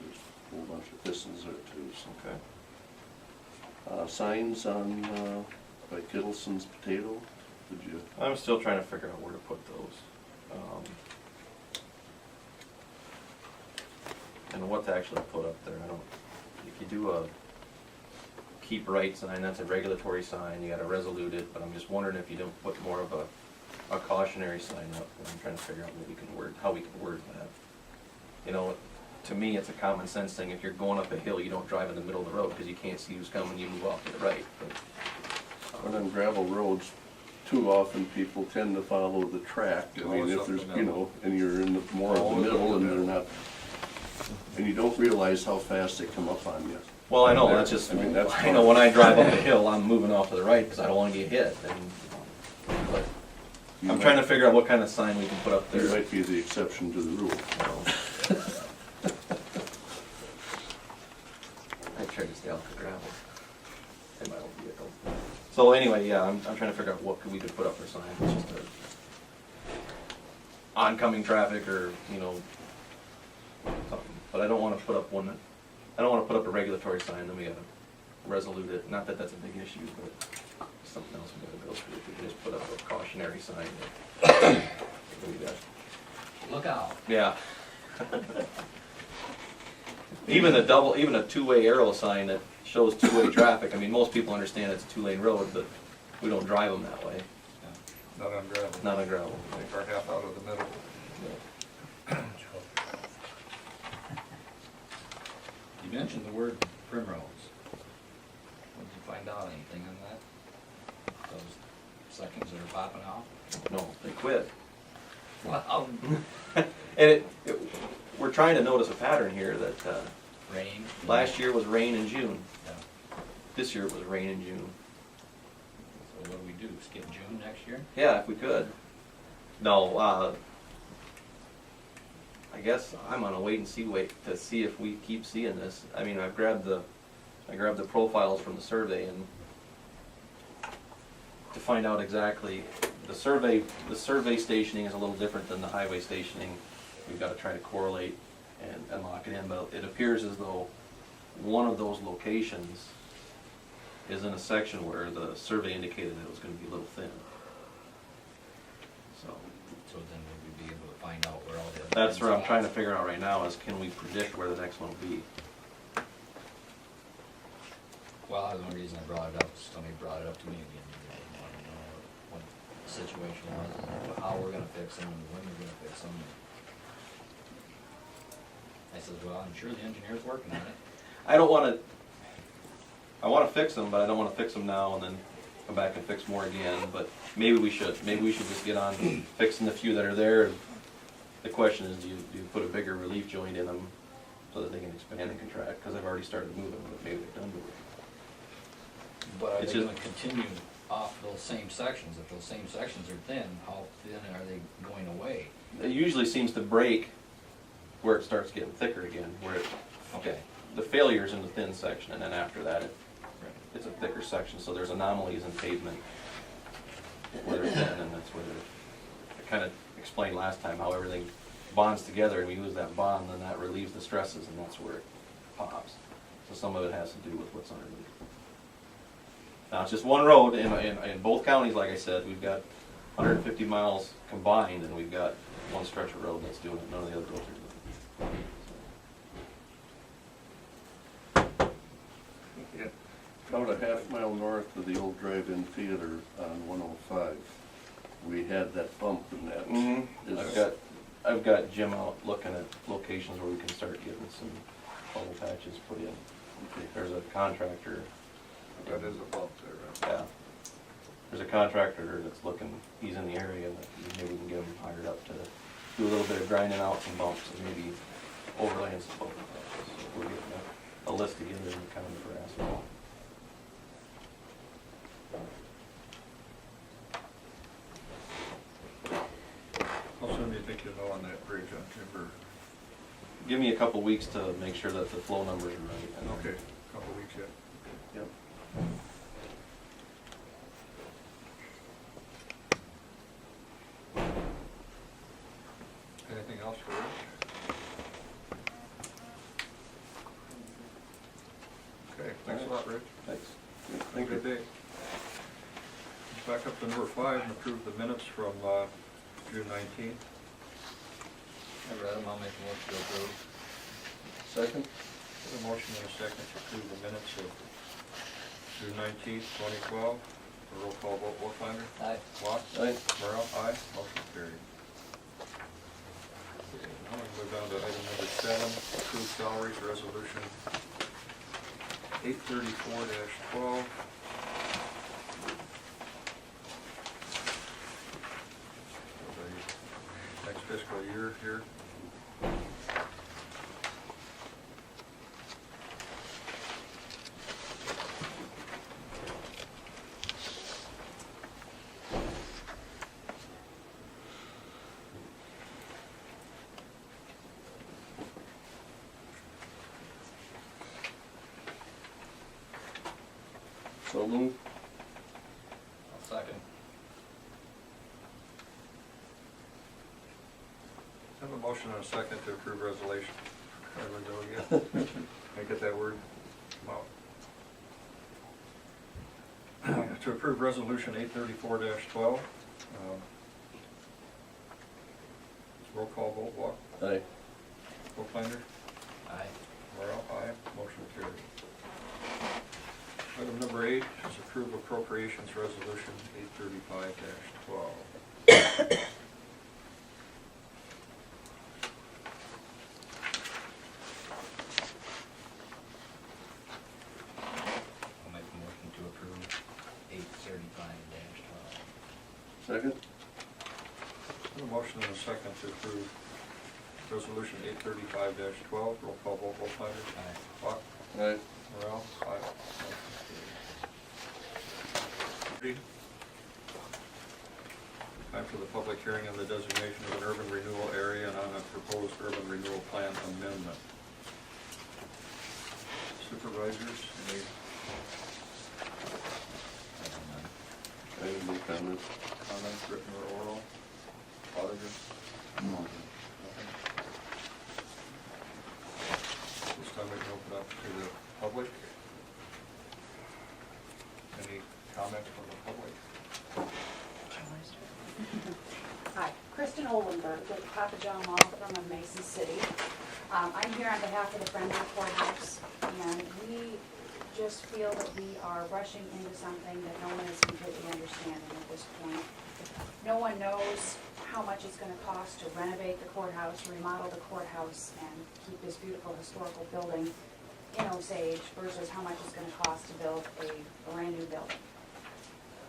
there's a whole bunch of pistons there too, so. Okay. Signs on, by Kittleson's Potato, did you? I'm still trying to figure out where to put those. And what to actually put up there. If you do a keep right sign, that's a regulatory sign, you gotta resolute it, but I'm just wondering if you don't put more of a cautionary sign up, and I'm trying to figure out what we can word, how we can word that. you know, to me, it's a common sense thing. If you're going up a hill, you don't drive in the middle of the road because you can't see who's coming, you move off to the right. But on gravel roads, too often people tend to follow the track. I mean, Always if up there's, the you middle. know, and you're in the, more of Always the up middle the and they're middle. not, and you don't realize how fast they come up on you. Well, I know, that's just, I mean, that's I know when I drive up a hill, I'm moving off to the right because I don't want to get hit. But You I'm might- trying to figure out what kind of sign we can put up You there. might be the exception to the rule. I try to stay off the gravel in my own vehicle. So anyway, yeah, I'm trying to figure out what we could put up for signs, just to oncoming traffic or, you know, something. But I don't wanna put up one, I don't wanna put up a regulatory sign, then we gotta resolute it. Not that that's a big issue, but something else we gotta go through. If we can just put up a cautionary sign. What do you got? Look out. Yeah. Even a two-way arrow sign that shows two-way traffic, I mean, most people understand it's a two-lane road, but we don't drive them that way, Not on gravel. not on gravel. Take our half out of the middle. You mentioned the word primrose. Did you find out anything on that? Those sections that are popping off? No, they quit. Well, And we're trying to notice a pattern here that, rain. last year was rain in June, Yeah. this year it was rain in June. So what do we do, skip June next year? Yeah, if we could. No, I guess I'm on a wait and see to see if we keep seeing this. I mean, I grabbed the profiles from the survey and to find out exactly, the survey stationing is a little different than the highway stationing. We've got to try to correlate and lock it in, but it appears as though one of those locations is in a section where the survey indicated that it was going to be a little thin. So So then would we be able to find out where all the other. that's where I'm things trying are? to figure out right now is can we predict where the next one will be? Well, the only reason I brought it up, is somebody brought it up to me again. They wanted to know what the situation was, and how we're gonna fix them, and when we're gonna fix them. I said, well, I'm sure the engineer's working on it. I want to fix them, but I don't want to fix them now and then come back and fix more again, but maybe we should just get on fixing the few that are there. The question is, do you put a bigger relief joint in them so that they can expand and contract, because I've already started moving, but maybe they're done moving. But are It's they just- gonna continue off those same sections? If those same sections are thin, how thin are they going away? It usually seems to break where it starts getting thicker again, where Okay. the failure's in the thin section, and then after that, Right. it's a thicker section, so there's anomalies in pavement where they're thin, and that's where I kind of explained last time how everything bonds together, and we use that bond, and that relieves the stresses, and that's where it pops. So some of it has to do with what's underneath. Now, it's just one road in both counties, like I said, we've got 150 miles combined, and we've got one stretch of road that's doing it, none of the other roads are doing it. Yeah. About a half mile north of the old drive-in theater on 105, we had that bump in that. Is- I've got Jim out looking at locations where we can start getting some bubble patches put in. There's a contractor, That is a bump there, right? yeah. There's a contractor that's looking, he's in the area, that maybe we can get him hired up to do a little bit of grinding out some bumps and maybe overlaying some bubble patches. So we're getting a list together and kind of for asphalt. How soon do you think you'll know on that bridge on Timber? Give me a couple weeks to make sure that the flow numbers are right. and then- Okay, couple weeks yet. Yep. Anything else for Rich? Okay, thanks a lot, Rich. Thanks. Have a good day. Back up to number 5 and approve the minutes from June 19th. I read them, I'll make a motion to approve. Second? A motion and a second to approve the minutes of June 19th, 2012. A roll call vote, Wolflander? Aye. Watts? Aye. Merrill? Aye. Motion carried. Okay, now we move down to item number salaries, resolution 834-12. Next fiscal year here. So move. I'll second. Have a motion and a second to approve resolution. There we go again. Can I get that word? Come out. To approve resolution 834-12. Roll call vote, Walk. Aye. Bookbinder. Aye. Morrell, aye. Motion carried. Item number 8 is approve appropriations resolution 835-12. I'll make a motion to approve 835-12. Second? A motion and a second to approve resolution 835-12. Roll call vote, Bookbinder. Aye. Walk. Aye. Morrell, aye. Time for the public hearing on the designation of an urban renewal area and on a proposed urban renewal plan amendment. Supervisors, any I have no comments. comments, written or oral? Auditor? Nothing. This time we can open up to the public. Any comments from the public? Hi, Kristen Oldenburg with Papa John Law Firm of Mason City. I'm here on behalf of the Friends of Courthouse, and we just feel that we are rushing into something that no one is completely understanding at this point. No one knows how much it's going to cost to renovate the courthouse, remodel the courthouse, and keep this beautiful historical building in Osage versus how much it's going to cost to build a brand new building.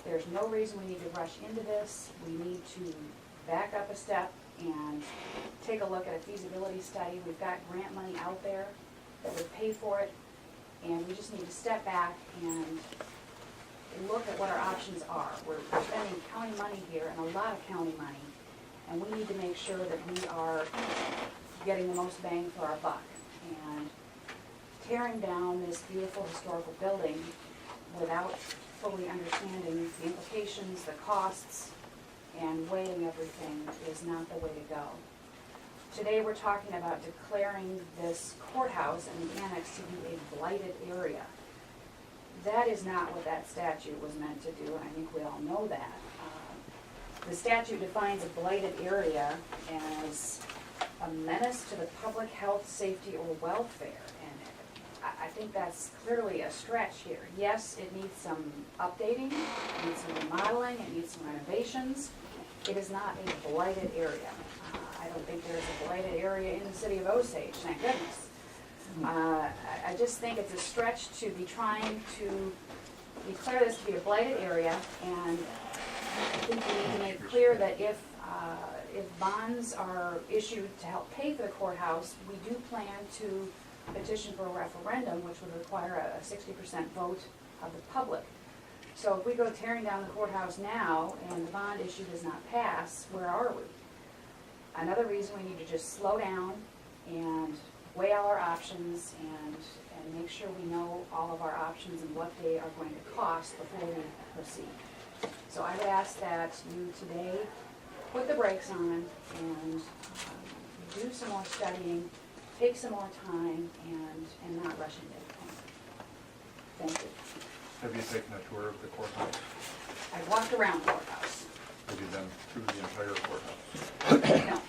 There's no reason we need to rush into this. We need to back up a step and take a look at a feasibility study. We've got grant money out there that would pay for it, and we just need to step back and look at what our options are. We're spending county money here, and a lot of county money, and we need to make sure that we are getting the most bang for our buck. And tearing down this beautiful historical building without fully understanding the implications, the costs, and weighing everything is not the way to go. Today we're talking about declaring this courthouse and the annex to be a blighted area. That is not what that statute was meant to do, and I think we all know that. The statute defines a blighted area as a menace to the public health, safety, or welfare. I think that's clearly a stretch here. Yes, it needs some updating, it needs some remodeling, it needs some renovations. It is not a blighted area. I don't think there's a blighted area in the city of Osage, thank goodness. I just think it's a stretch to be trying to declare this to be a blighted area, and I think we need to make clear that if bonds are issued to help pay for the courthouse, we do plan to petition for a referendum, which would require a 60% vote of the public. So if we go tearing down the courthouse now and the bond issue does not pass, where are we? Another reason we need to just slow down and weigh all our options and make sure we know all of our options and what they are going to cost before we proceed. So I would ask that you today put the brakes on and do some more studying, take some more time, and not rush into it. Thank you. Have you taken a tour of the courthouse? I've walked around the courthouse. Have you been through the entire courthouse? No,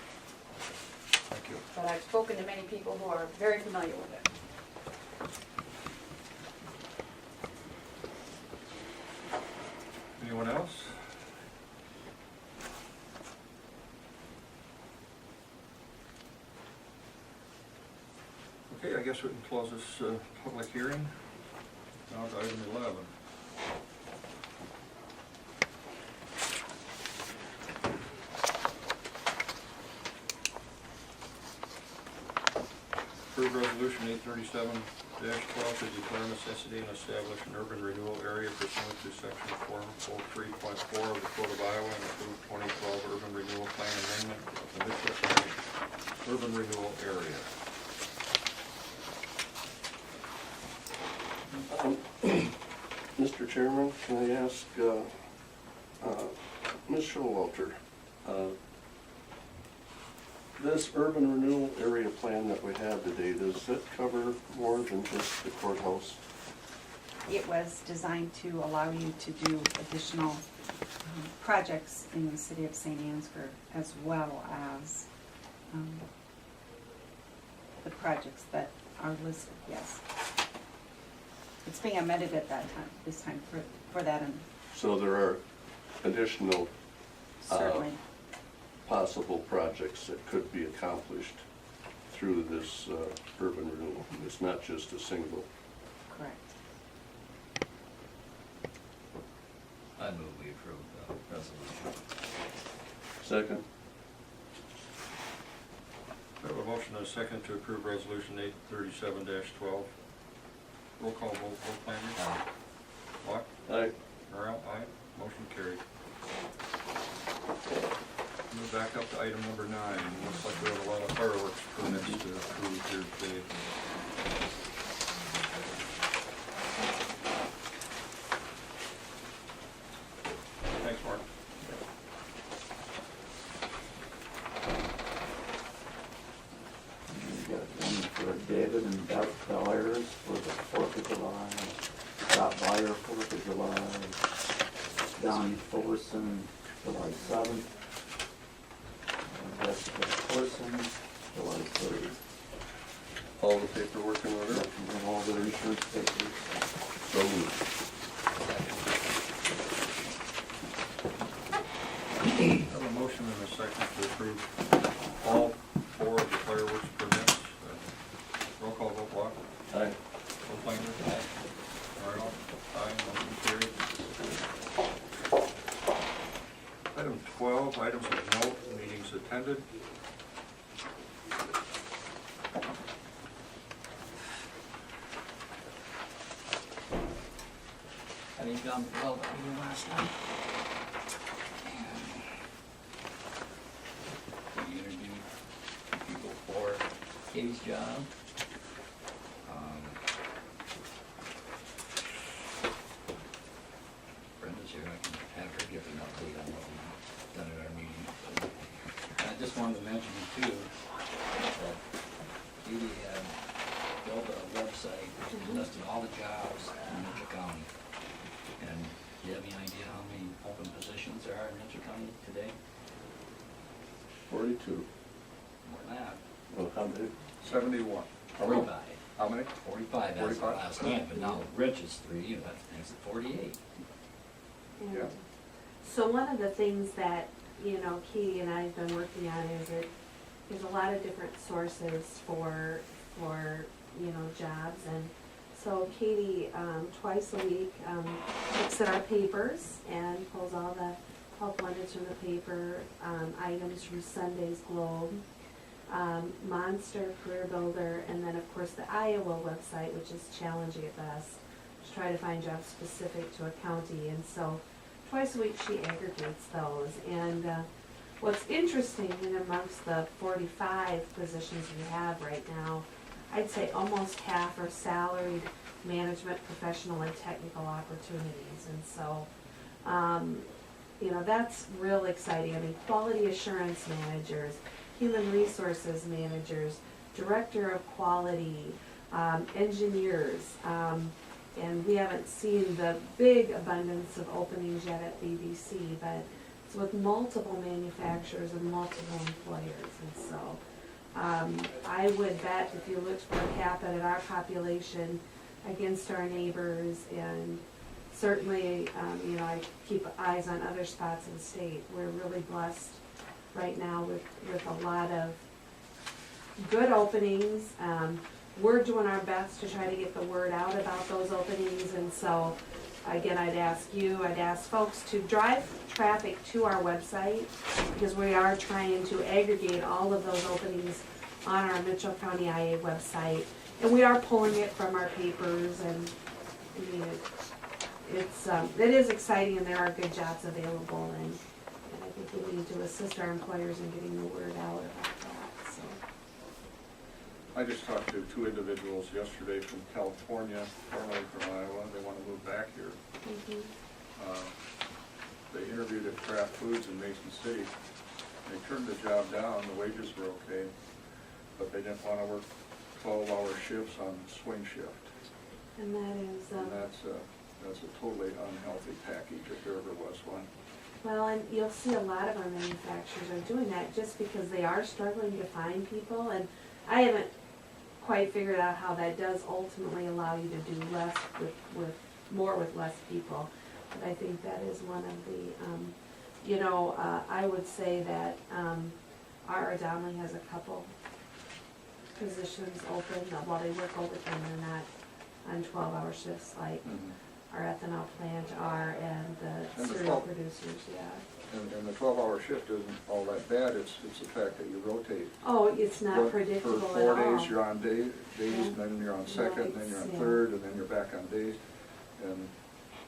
Thank you. but I've spoken to many people who are very familiar with it. Anyone else? Okay, I guess we can close this public hearing. Now to item 11. Approve resolution 837-12 to declare necessity and establish an urban renewal area pursuant to section 403.4 of the Code of Iowa and approve 2012 urban renewal plan amendment of the Mitchell County urban renewal area. Mr. Chairman, can I ask, Ms. Showalter, this urban renewal area plan that we have today, does it cover more than just the courthouse? It was designed to allow you to do additional projects in the city of St. Ansgar, as well as the projects that are listed, yes. It's being amended at that time, this time for that, and So there are additional certainly, possible projects that could be accomplished through this urban renewal. It's not just a single. correct. I move we approve the resolution. Second? We have a motion and a second to approve resolution 837-12. Roll call vote, Planner. Block. Aye. Morrell, aye. Motion carried. Move back up to item number 9. Looks like we have a lot of fireworks permits to approve here today. Thanks, Mark. We got one for David and Beth Dwyers for the 4th of July, Scott Byer, 4th of July, Donnie Fullerson, July 7th, and Jessica Corson, July 3rd. All the paperwork in order? And all their insurance papers. So moved. I have a motion and a second to approve all 4 of the fireworks permits. Roll call vote, Block. Aye. Vote Planner. Aye. Morrell, aye. Motion carried. Item 12, items of note, meetings attended. Have you done well that meeting last night? We interviewed people for Katie's job. Brenda's here, I can have her give an update on what we've done at our meeting. I just wanted to mention too, that Katie had built a website which listed all the jobs in Mitchell County. And do you have any idea how many open positions there are in Mitchell County today? 42. More than that. Well, how many? 71. 45. How many? 45 as of 45? last night, but now Rich is 3, and that makes it 48. Yeah. So one of the things that, you know, Katie and I have been working on is that there's a lot of different sources for you know, jobs. And so Katie, twice a week, looks at our papers and pulls all the help wanted from the paper, items from Sunday's Globe, Monster, Career Builder, and then of course the Iowa website, which is challenging at best, to try to find jobs specific to a county. And so twice a week she aggregates those. And what's interesting, in amongst the 45 positions we have right now, I'd say almost half are salaried management, professional, and technical opportunities. And so, you know, that's real exciting. I mean, quality assurance managers, human resources managers, director of quality, engineers, and we haven't seen the big abundance of openings yet at BBC, but it's with multiple manufacturers and multiple employers. And so I would bet if you looked per capita at our population against our neighbors, and certainly, you know, I keep eyes on other spots in the state, we're really blessed right now with a lot of good openings. we're doing our best to try to get the word out about those openings, and so, again, I'd ask folks to drive traffic to our website, because we are trying to aggregate all of those openings on our Mitchell County IA website, and we are pulling it from our papers, and, I mean, it is exciting, and there are good jobs available, and I think we need to assist our employers in getting the word out about that, so. I just talked to two individuals yesterday from California, formerly from Iowa. They want to move back here. They interviewed at Kraft Foods in Mason City. They turned the job down, the wages were okay, but they didn't want to work 12-hour shifts on swing shift. And that is, And that's a totally unhealthy package if there ever was one. well, and you'll see a lot of our manufacturers are doing that just because they are struggling to find people, and I haven't quite figured out how that does ultimately allow you to do less with more with less people. But I think that is one of the, I would say that our Donnelly has a couple positions open, while they work overtime, they're not on 12-hour shifts like our ethanol plant are, and the And the cereal 12 producers, yeah. And the 12-hour shift isn't all that bad. It's the fact that you rotate. Oh, it's not Work predictable For at 4 all. days, you're on days, Yeah. and then you're on second, and then you're on Nights, yeah. third, and then you're back on days. And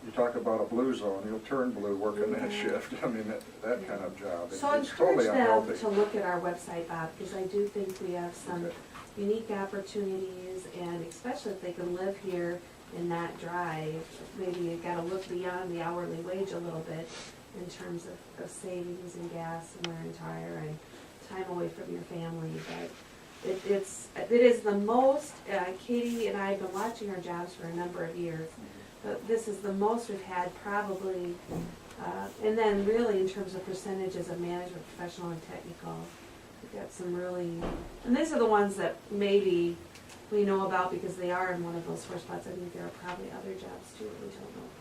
you talk about a blue zone, you'll turn blue working that shift. I mean, that kind of job. So I It's totally encourage them unhealthy. to look at our website, Bob, because I do think we have some Okay. unique opportunities, and especially if they can live here and not drive, maybe you gotta look beyond the hourly wage a little bit in terms of savings and gas and wear and tire and time away from your family, but it is the most, Katie and I have been watching our jobs for a number of years, but this is the most we've had probably, and then really in terms of percentages of management, professional and technical, we've got some really, and these are the ones that maybe we know about because they are in one of those four spots. I think there are probably other jobs too that we don't know about.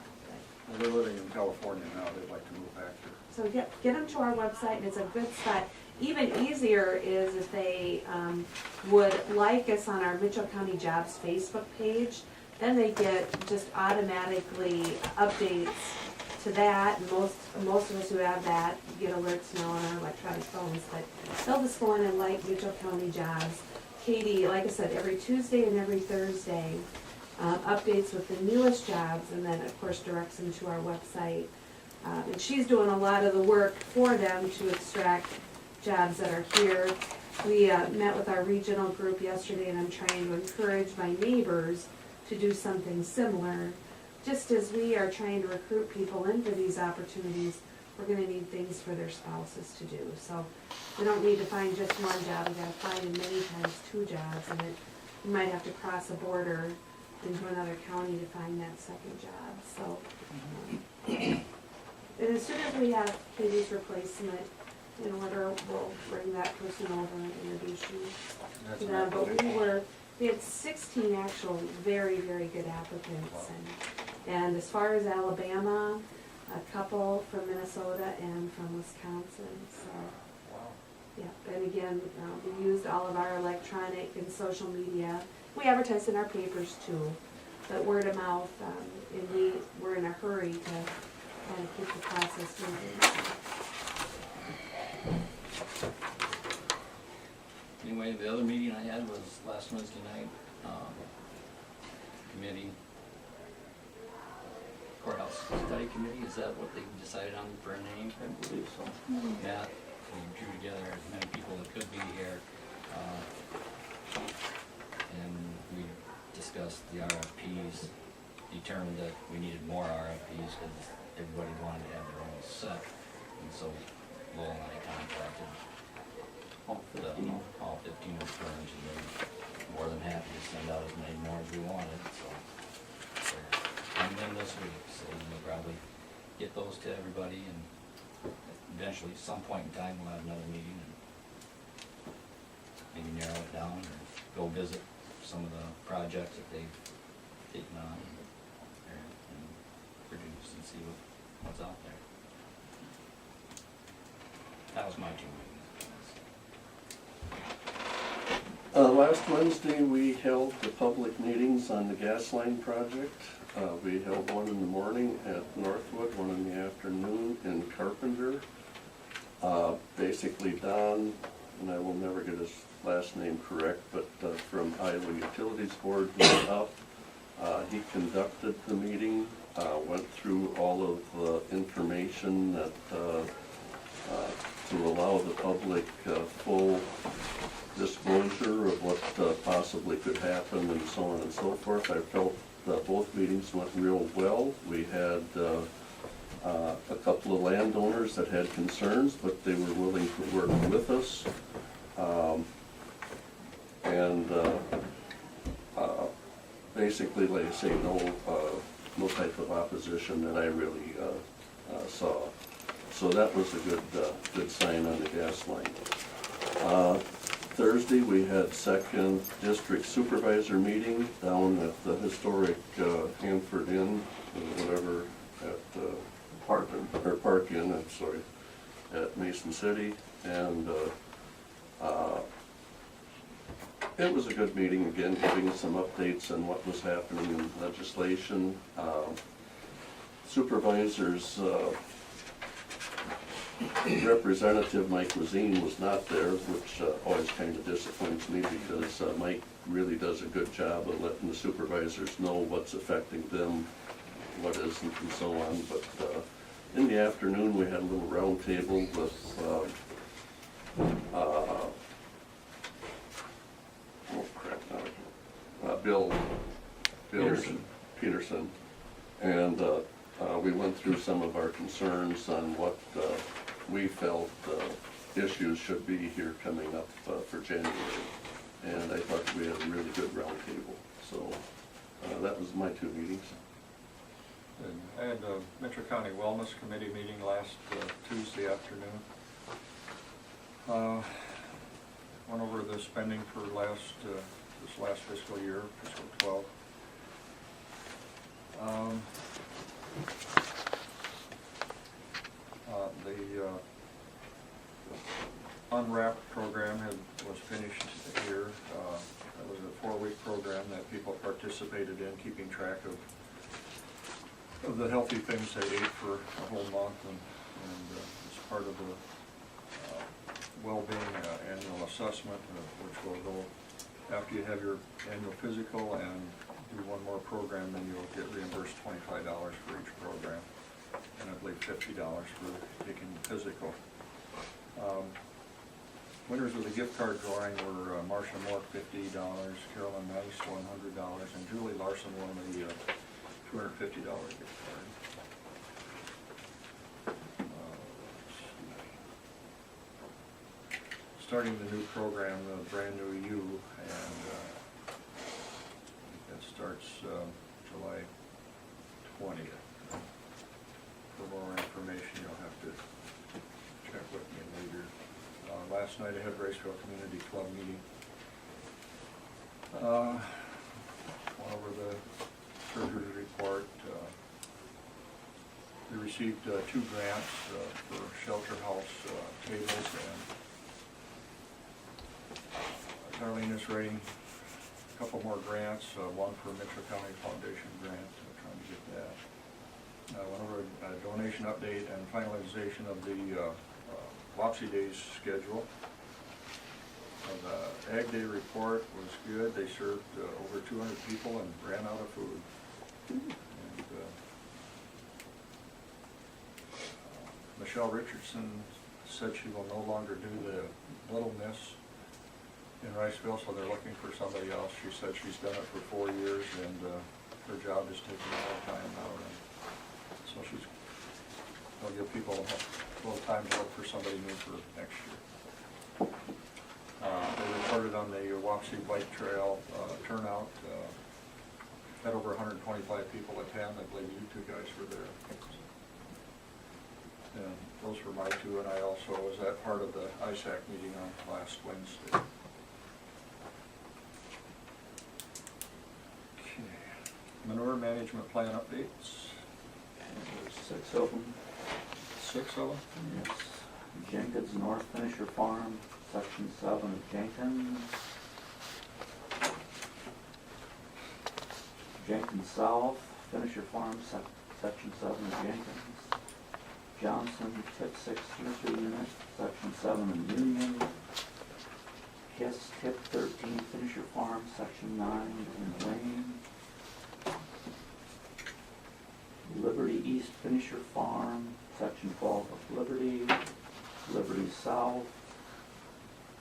Well, they're living in California now. They'd like to move back here. So get them to our website, and it's a good spot. Even easier is if they would like us on our Mitchell County Jobs Facebook page, then they get just automatically updates to that. And most of us who have that get alerts now on our electronic phones, but they'll just go in and like Mitchell County Jobs. Katie, like I said, every Tuesday and every Thursday, updates with the newest jobs, and then of course directs them to our website. And she's doing a lot of the work for them to extract jobs that are here. We met with our regional group yesterday, and I'm trying to encourage my neighbors to do something similar. Just as we are trying to recruit people in for these opportunities, we're gonna need things for their spouses to do. So we don't need to find just one job, we gotta find in many times 2 jobs, and we might have to cross a border into another county to find that second job, so. And as soon as we have Katie's replacement in order, we'll bring that person over and introduce you That's to an them. But application. we had 16 actual very, very good applicants, and as far as Alabama, a couple from Minnesota and from Wisconsin, so. Yeah, and again, we used all of our electronic and social media. We advertised in our papers too, but word of mouth, and we're in a hurry to kind of keep the process moving. Anyway, the other meeting I had was last Wednesday night, committee, courthouse study committee, is that what they decided on for a name? I believe so. Yeah, we drew together as many people that could be here, and we discussed the RFPs, determined that we needed more RFPs because everybody wanted to have their own set, and so Lowell and I contacted all 15 of the firms, and they were more than happy to send out as many more as we wanted, so. And then this week, so we'll probably get those to everybody, and eventually, some point in time, we'll have another meeting and maybe narrow it down or go visit some of the projects that they've taken on and produce and see what's out there. That was my 2 meetings. Last Wednesday, we held the public meetings on the gas line project. We held one in the morning at Northwood, one in the afternoon in Carpenter. Basically Don, and I will never get his last name correct, but from Iowa Utilities Board went up. He conducted the meeting, went through all of the information that, to allow the public full disclosure of what possibly could happen and so on and so forth. I felt that both meetings went real well. We had a couple of landowners that had concerns, but they were willing to work with us. Basically, like I say, no type of opposition that I really saw. So that was a good sign on the gas line. Thursday, we had second district supervisor meeting down at the historic Hanford Inn, or whatever, at Park Inn, I'm sorry, at Mason City. And it was a good meeting, again, giving some updates on what was happening in legislation. Supervisors, Representative Mike Rosine was not there, which always kind of disappoints me, because Mike really does a good job of letting the supervisors know what's affecting them, what isn't, and so on. But in the afternoon, we had a little round table with Bill Peterson, and we went through some of our concerns on what we felt issues should be here coming up for January. And I thought we had a really good round table. So that was my two meetings. And I had a Metro County Wellness Committee meeting last Tuesday afternoon. Went over the spending for this last fiscal year, fiscal 12. The Unwrapped program was finished here. That was a 4-week program that people participated in, keeping track of the healthy things they ate for a whole month, and as part of the well-being annual assessment, which will go after you have your annual physical and do one more program, then you'll get reimbursed $25 for each program, and I believe $50 for taking the physical. Winners of the gift card drawing were Marcia Moore, $50, Carolyn Nice, $100, and Julie Larson won the $250 gift card. Starting the new program, the Brand New You, and that starts July 20th. For more information, you'll have to check with me later. Last night I had Raceville Community Club meeting. Went over the treasurer's report. We received 2 grants for shelter house tables, and Darlene is writing a couple more grants, one for Metro County Foundation grant, trying to get that. Went over a donation update and finalization of the Wapsie Days schedule. The Ag Day report was good. They served over 200 people and ran out of food. And, Michelle Richardson said she will no longer do the Little Miss in Riceville, so they're looking for somebody else. She said she's done it for 4 years, and her job is taking a lot of time now. And so they'll give people a little time to look for somebody new for next year. They reported on the Wapsie Bike Trail turnout. Had over 125 people attend. I believe you 2 guys were there. And those were my 2, and I also was at part of the ISAC meeting on last Wednesday. Okay. Manure management plan updates. There's 6 of them. 6 of them? Yes. Jenkins North Finisher Farm, Section 7 of Jenkins. Jenkins South, Finisher Farm, Section 7 of Jenkins. Johnson, tip 6 user unit, Section 7 of Union. Kiss, tip 13, Finisher Farm, Section 9 in Lane. Liberty East, Finisher Farm, Section 12 of Liberty. Liberty South,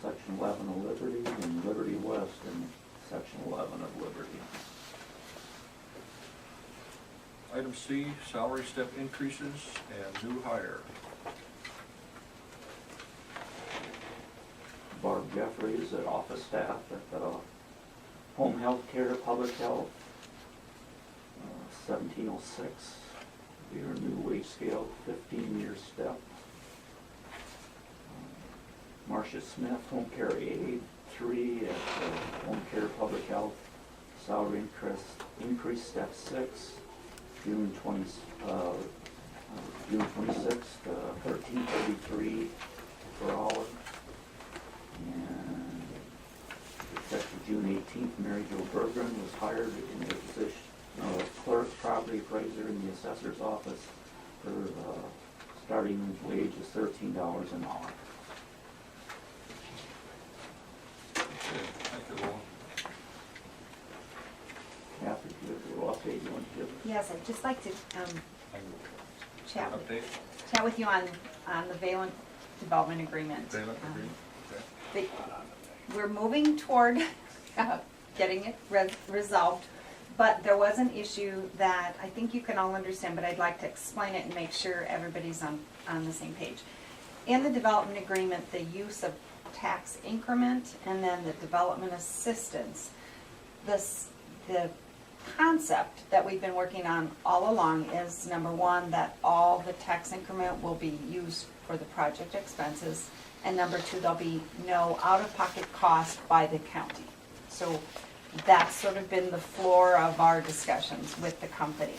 Section 11 of Liberty, and Liberty West in Section 11 of Liberty. Item C, salary step increases and new hire. Barb Jeffries at office staff at home health care, public health, 1706. Your new wage scale, 15-year step. Marcia Smith, home care aide, 3 at home care, public health, salary increase step 6, June 26th, 1333 per hour. And effective June 18th, Mary Jo Bergren was hired in the position of clerk, property appraiser in the assessor's office. Her starting wage is $13 an hour. Okay, thank you, Lowell. Kathy, do you have a little update you want to give? Yes, I'd just like to chat Update, with you on the Valent Development Agreement. Valent agreement, okay. We're moving toward getting it resolved, but there was an issue that I think you can all understand, but I'd like to explain it and make sure everybody's on the same page. In the development agreement, the use of tax increment and then the development assistance, the concept that we've been working on all along is, number one, that all the tax increment will be used for the project expenses, and number two, there'll be no out-of-pocket cost by the county. So that's sort of been the floor of our discussions with the company.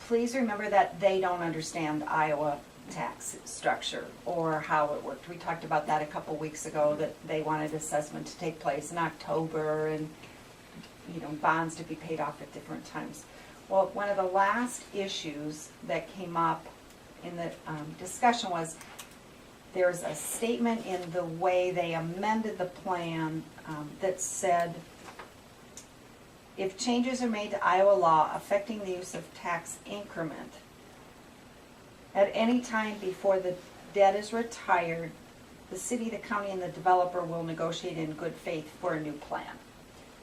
Please remember that they don't understand Iowa tax structure or how it worked. We talked about that a couple weeks ago, that they wanted assessment to take place in October and, you know, bonds to be paid off at different times. Well, one of the last issues that came up in the discussion was there's a statement in the way they amended the plan that said, if changes are made to Iowa law affecting the use of tax increment at any time before the debt is retired, the city, the county, and the developer will negotiate in good faith for a new plan.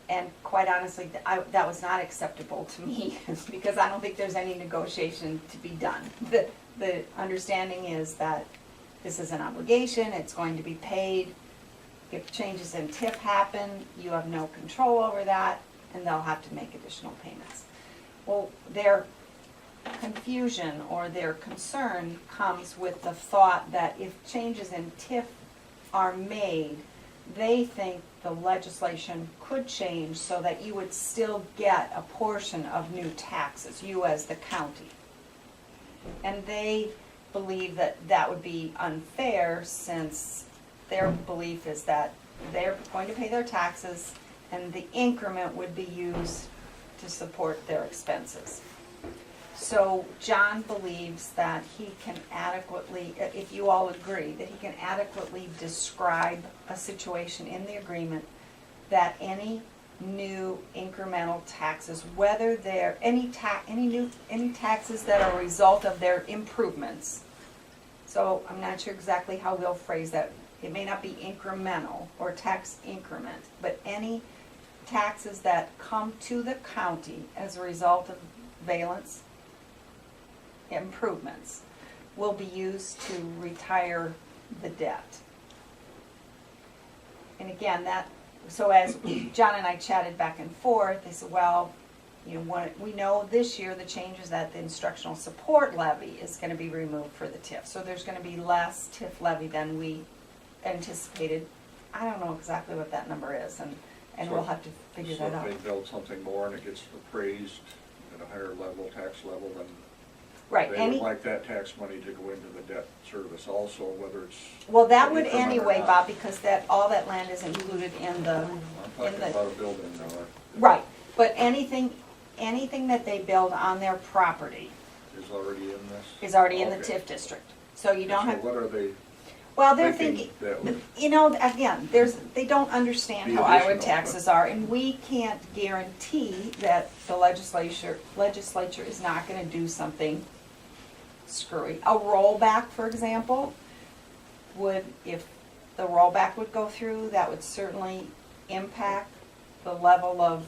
And quite honestly, that was not acceptable to me because I don't think there's any negotiation to be done. The understanding is that this is an obligation, it's going to be paid. If changes in TIF happen, you have no control over that, and they'll have to make additional payments. Well, their confusion or their concern comes with the thought that if changes in TIF are made, they think the legislation could change so that you would still get a portion of new taxes, you as the county. And they believe that that would be unfair, since their belief is that they're going to pay their taxes and the increment would be used to support their expenses. So John believes that he can adequately, if you all agree, that he can adequately describe a situation in the agreement that any new incremental taxes, whether they're any taxes that are a result of their improvements. So I'm not sure exactly how we'll phrase that. It may not be incremental or tax increment, but any taxes that come to the county as a result of Valent's improvements will be used to retire the debt. And again, so as John and I chatted back and forth, they said, well, you know, we know this year the change is that the instructional support levy is going to be removed for the TIF. So there's going to be less TIF levy than we anticipated. I don't know exactly what that number is, and So- we'll have to figure that out. So if they build something more and it gets appraised at a higher level, tax level, then Right, they would like that tax money to go into the debt service also, whether it's. well, that would increment or anyway, not. Bob, because all that land is included in the, I'm talking about a building now. right. But anything that they build on their property Is already in this? is already in the Okay. TIF district. So you don't So have, what are they well, they're thinking thinking, that would, you know, again, they don't understand Be how Iowa additional, taxes are, and we can't guarantee that the legislature is not gonna do something screwy. A rollback, for example, if the rollback would go through, that would certainly impact the level of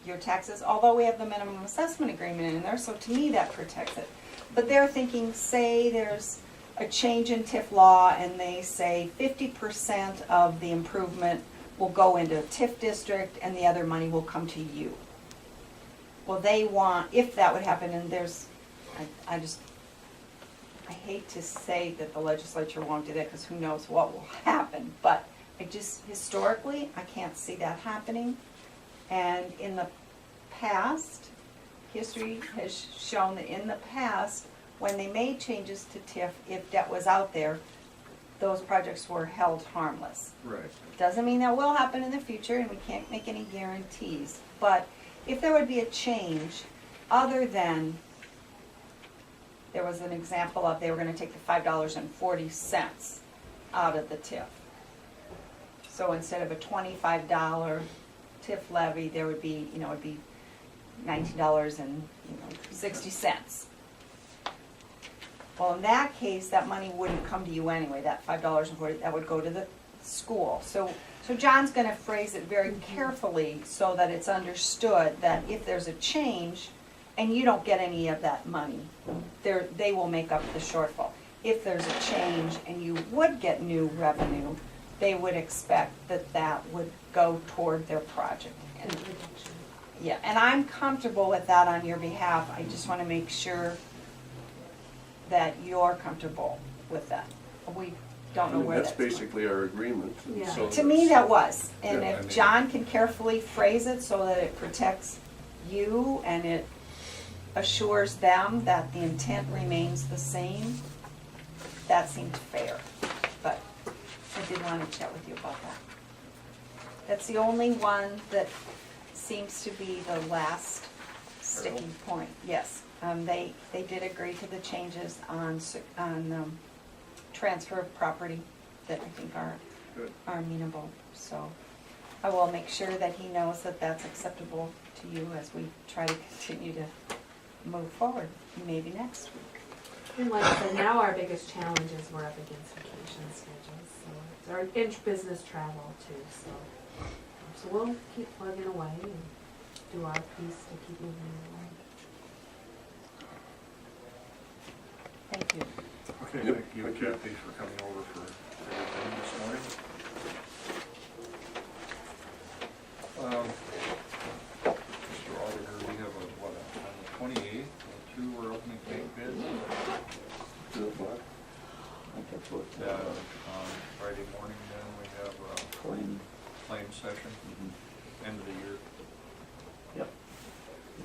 your taxes, although we have the minimum assessment agreement in there, so to me, that protects it. But they're thinking, say there's a change in TIF law and they say 50% of the improvement will go into a TIF district and the other money will come to you. Well, they want, if that would happen, and there's, I hate to say that the legislature won't do that because who knows what will happen, but historically, I can't see that happening. And in the past, history has shown that in the past, when they made changes to TIF, if debt was out there, those projects were held harmless. right, Doesn't mean that will happen in the future, and we can't make any guarantees. But if there would be a change, other than, there was an example of they were gonna take the $5.40 out of the TIF. So instead of a $25 TIF levy, there would be, it'd be $19.60. Well, in that case, that money wouldn't come to you anyway, that $5.40, that would go to the school. So John's gonna phrase it very carefully so that it's understood that if there's a change and you don't get any of that money, they will make up the shortfall. If there's a change and you would get new revenue, they would expect that that would go toward their project. And, yeah, and I'm comfortable with that on your behalf. I just wanna make sure that you're comfortable with that. We don't know where That's that's going. basically our agreement. and Yeah. so To me, that was, and Yeah, if I mean- John can carefully phrase it so that it protects you and it assures them that the intent remains the same, that seemed fair. But I did want to chat with you about that. That's the only one that seems to be the last sticking point, yes. They did agree to the changes on transfer of property that I think are Good. amenable. So I will make sure that he knows that that's acceptable to you as we try to continue to move forward, maybe next week. And like I said, now our biggest challenge is we're up against vacation schedules, so it's our business travel too, so we'll keep plugging away and do our piece to keep moving along. Thank you. okay, Yep. thank you, Kathy, for coming over for everything this morning. Mr. Auditor, we have on the 28th, two we're opening bank bids. I think that's what, Friday morning, then we have a claim, claim session, end of the year. yep.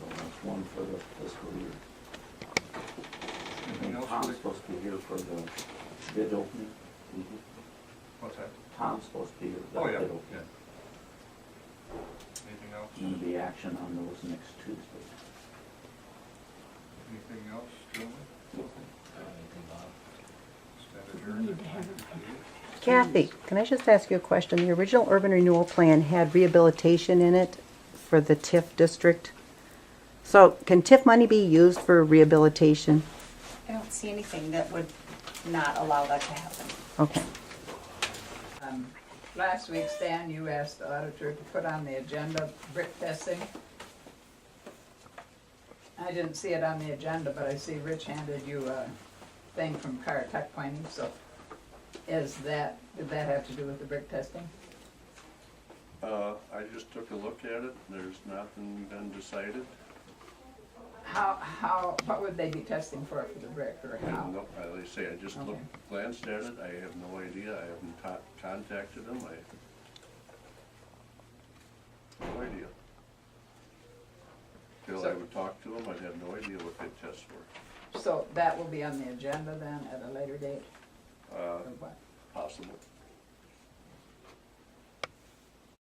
That's one for the fiscal year. Anything And else? Tom's supposed to be here for the bid opening. What's that? Tom's supposed to be here for Oh, the yeah, bid opening. yeah. Anything else? Gonna be action on those next Tuesday. Anything else, gentlemen? Anything, Bob? Stand adjourned. Kathy, can I just ask you a question? The original urban renewal plan had rehabilitation in it for the TIF district. So can TIF money be used for rehabilitation? I don't see anything that would not allow that to happen. Okay. Last week, Stan, you asked the auditor to put on the agenda brick testing. I didn't see it on the agenda, but I see Rich handed you a thing from Car Tech Planning, so did that have to do with the brick testing? I just took a look at it, there's nothing been decided. What would they be testing for the brick, or And how? no, as I say, I just Okay. glanced at it, I have no idea, I haven't contacted them, no idea. Till I So- would talk to them, I'd have no idea what they'd test for. So that will be on the agenda then at a later date, Uh, or what? Possible.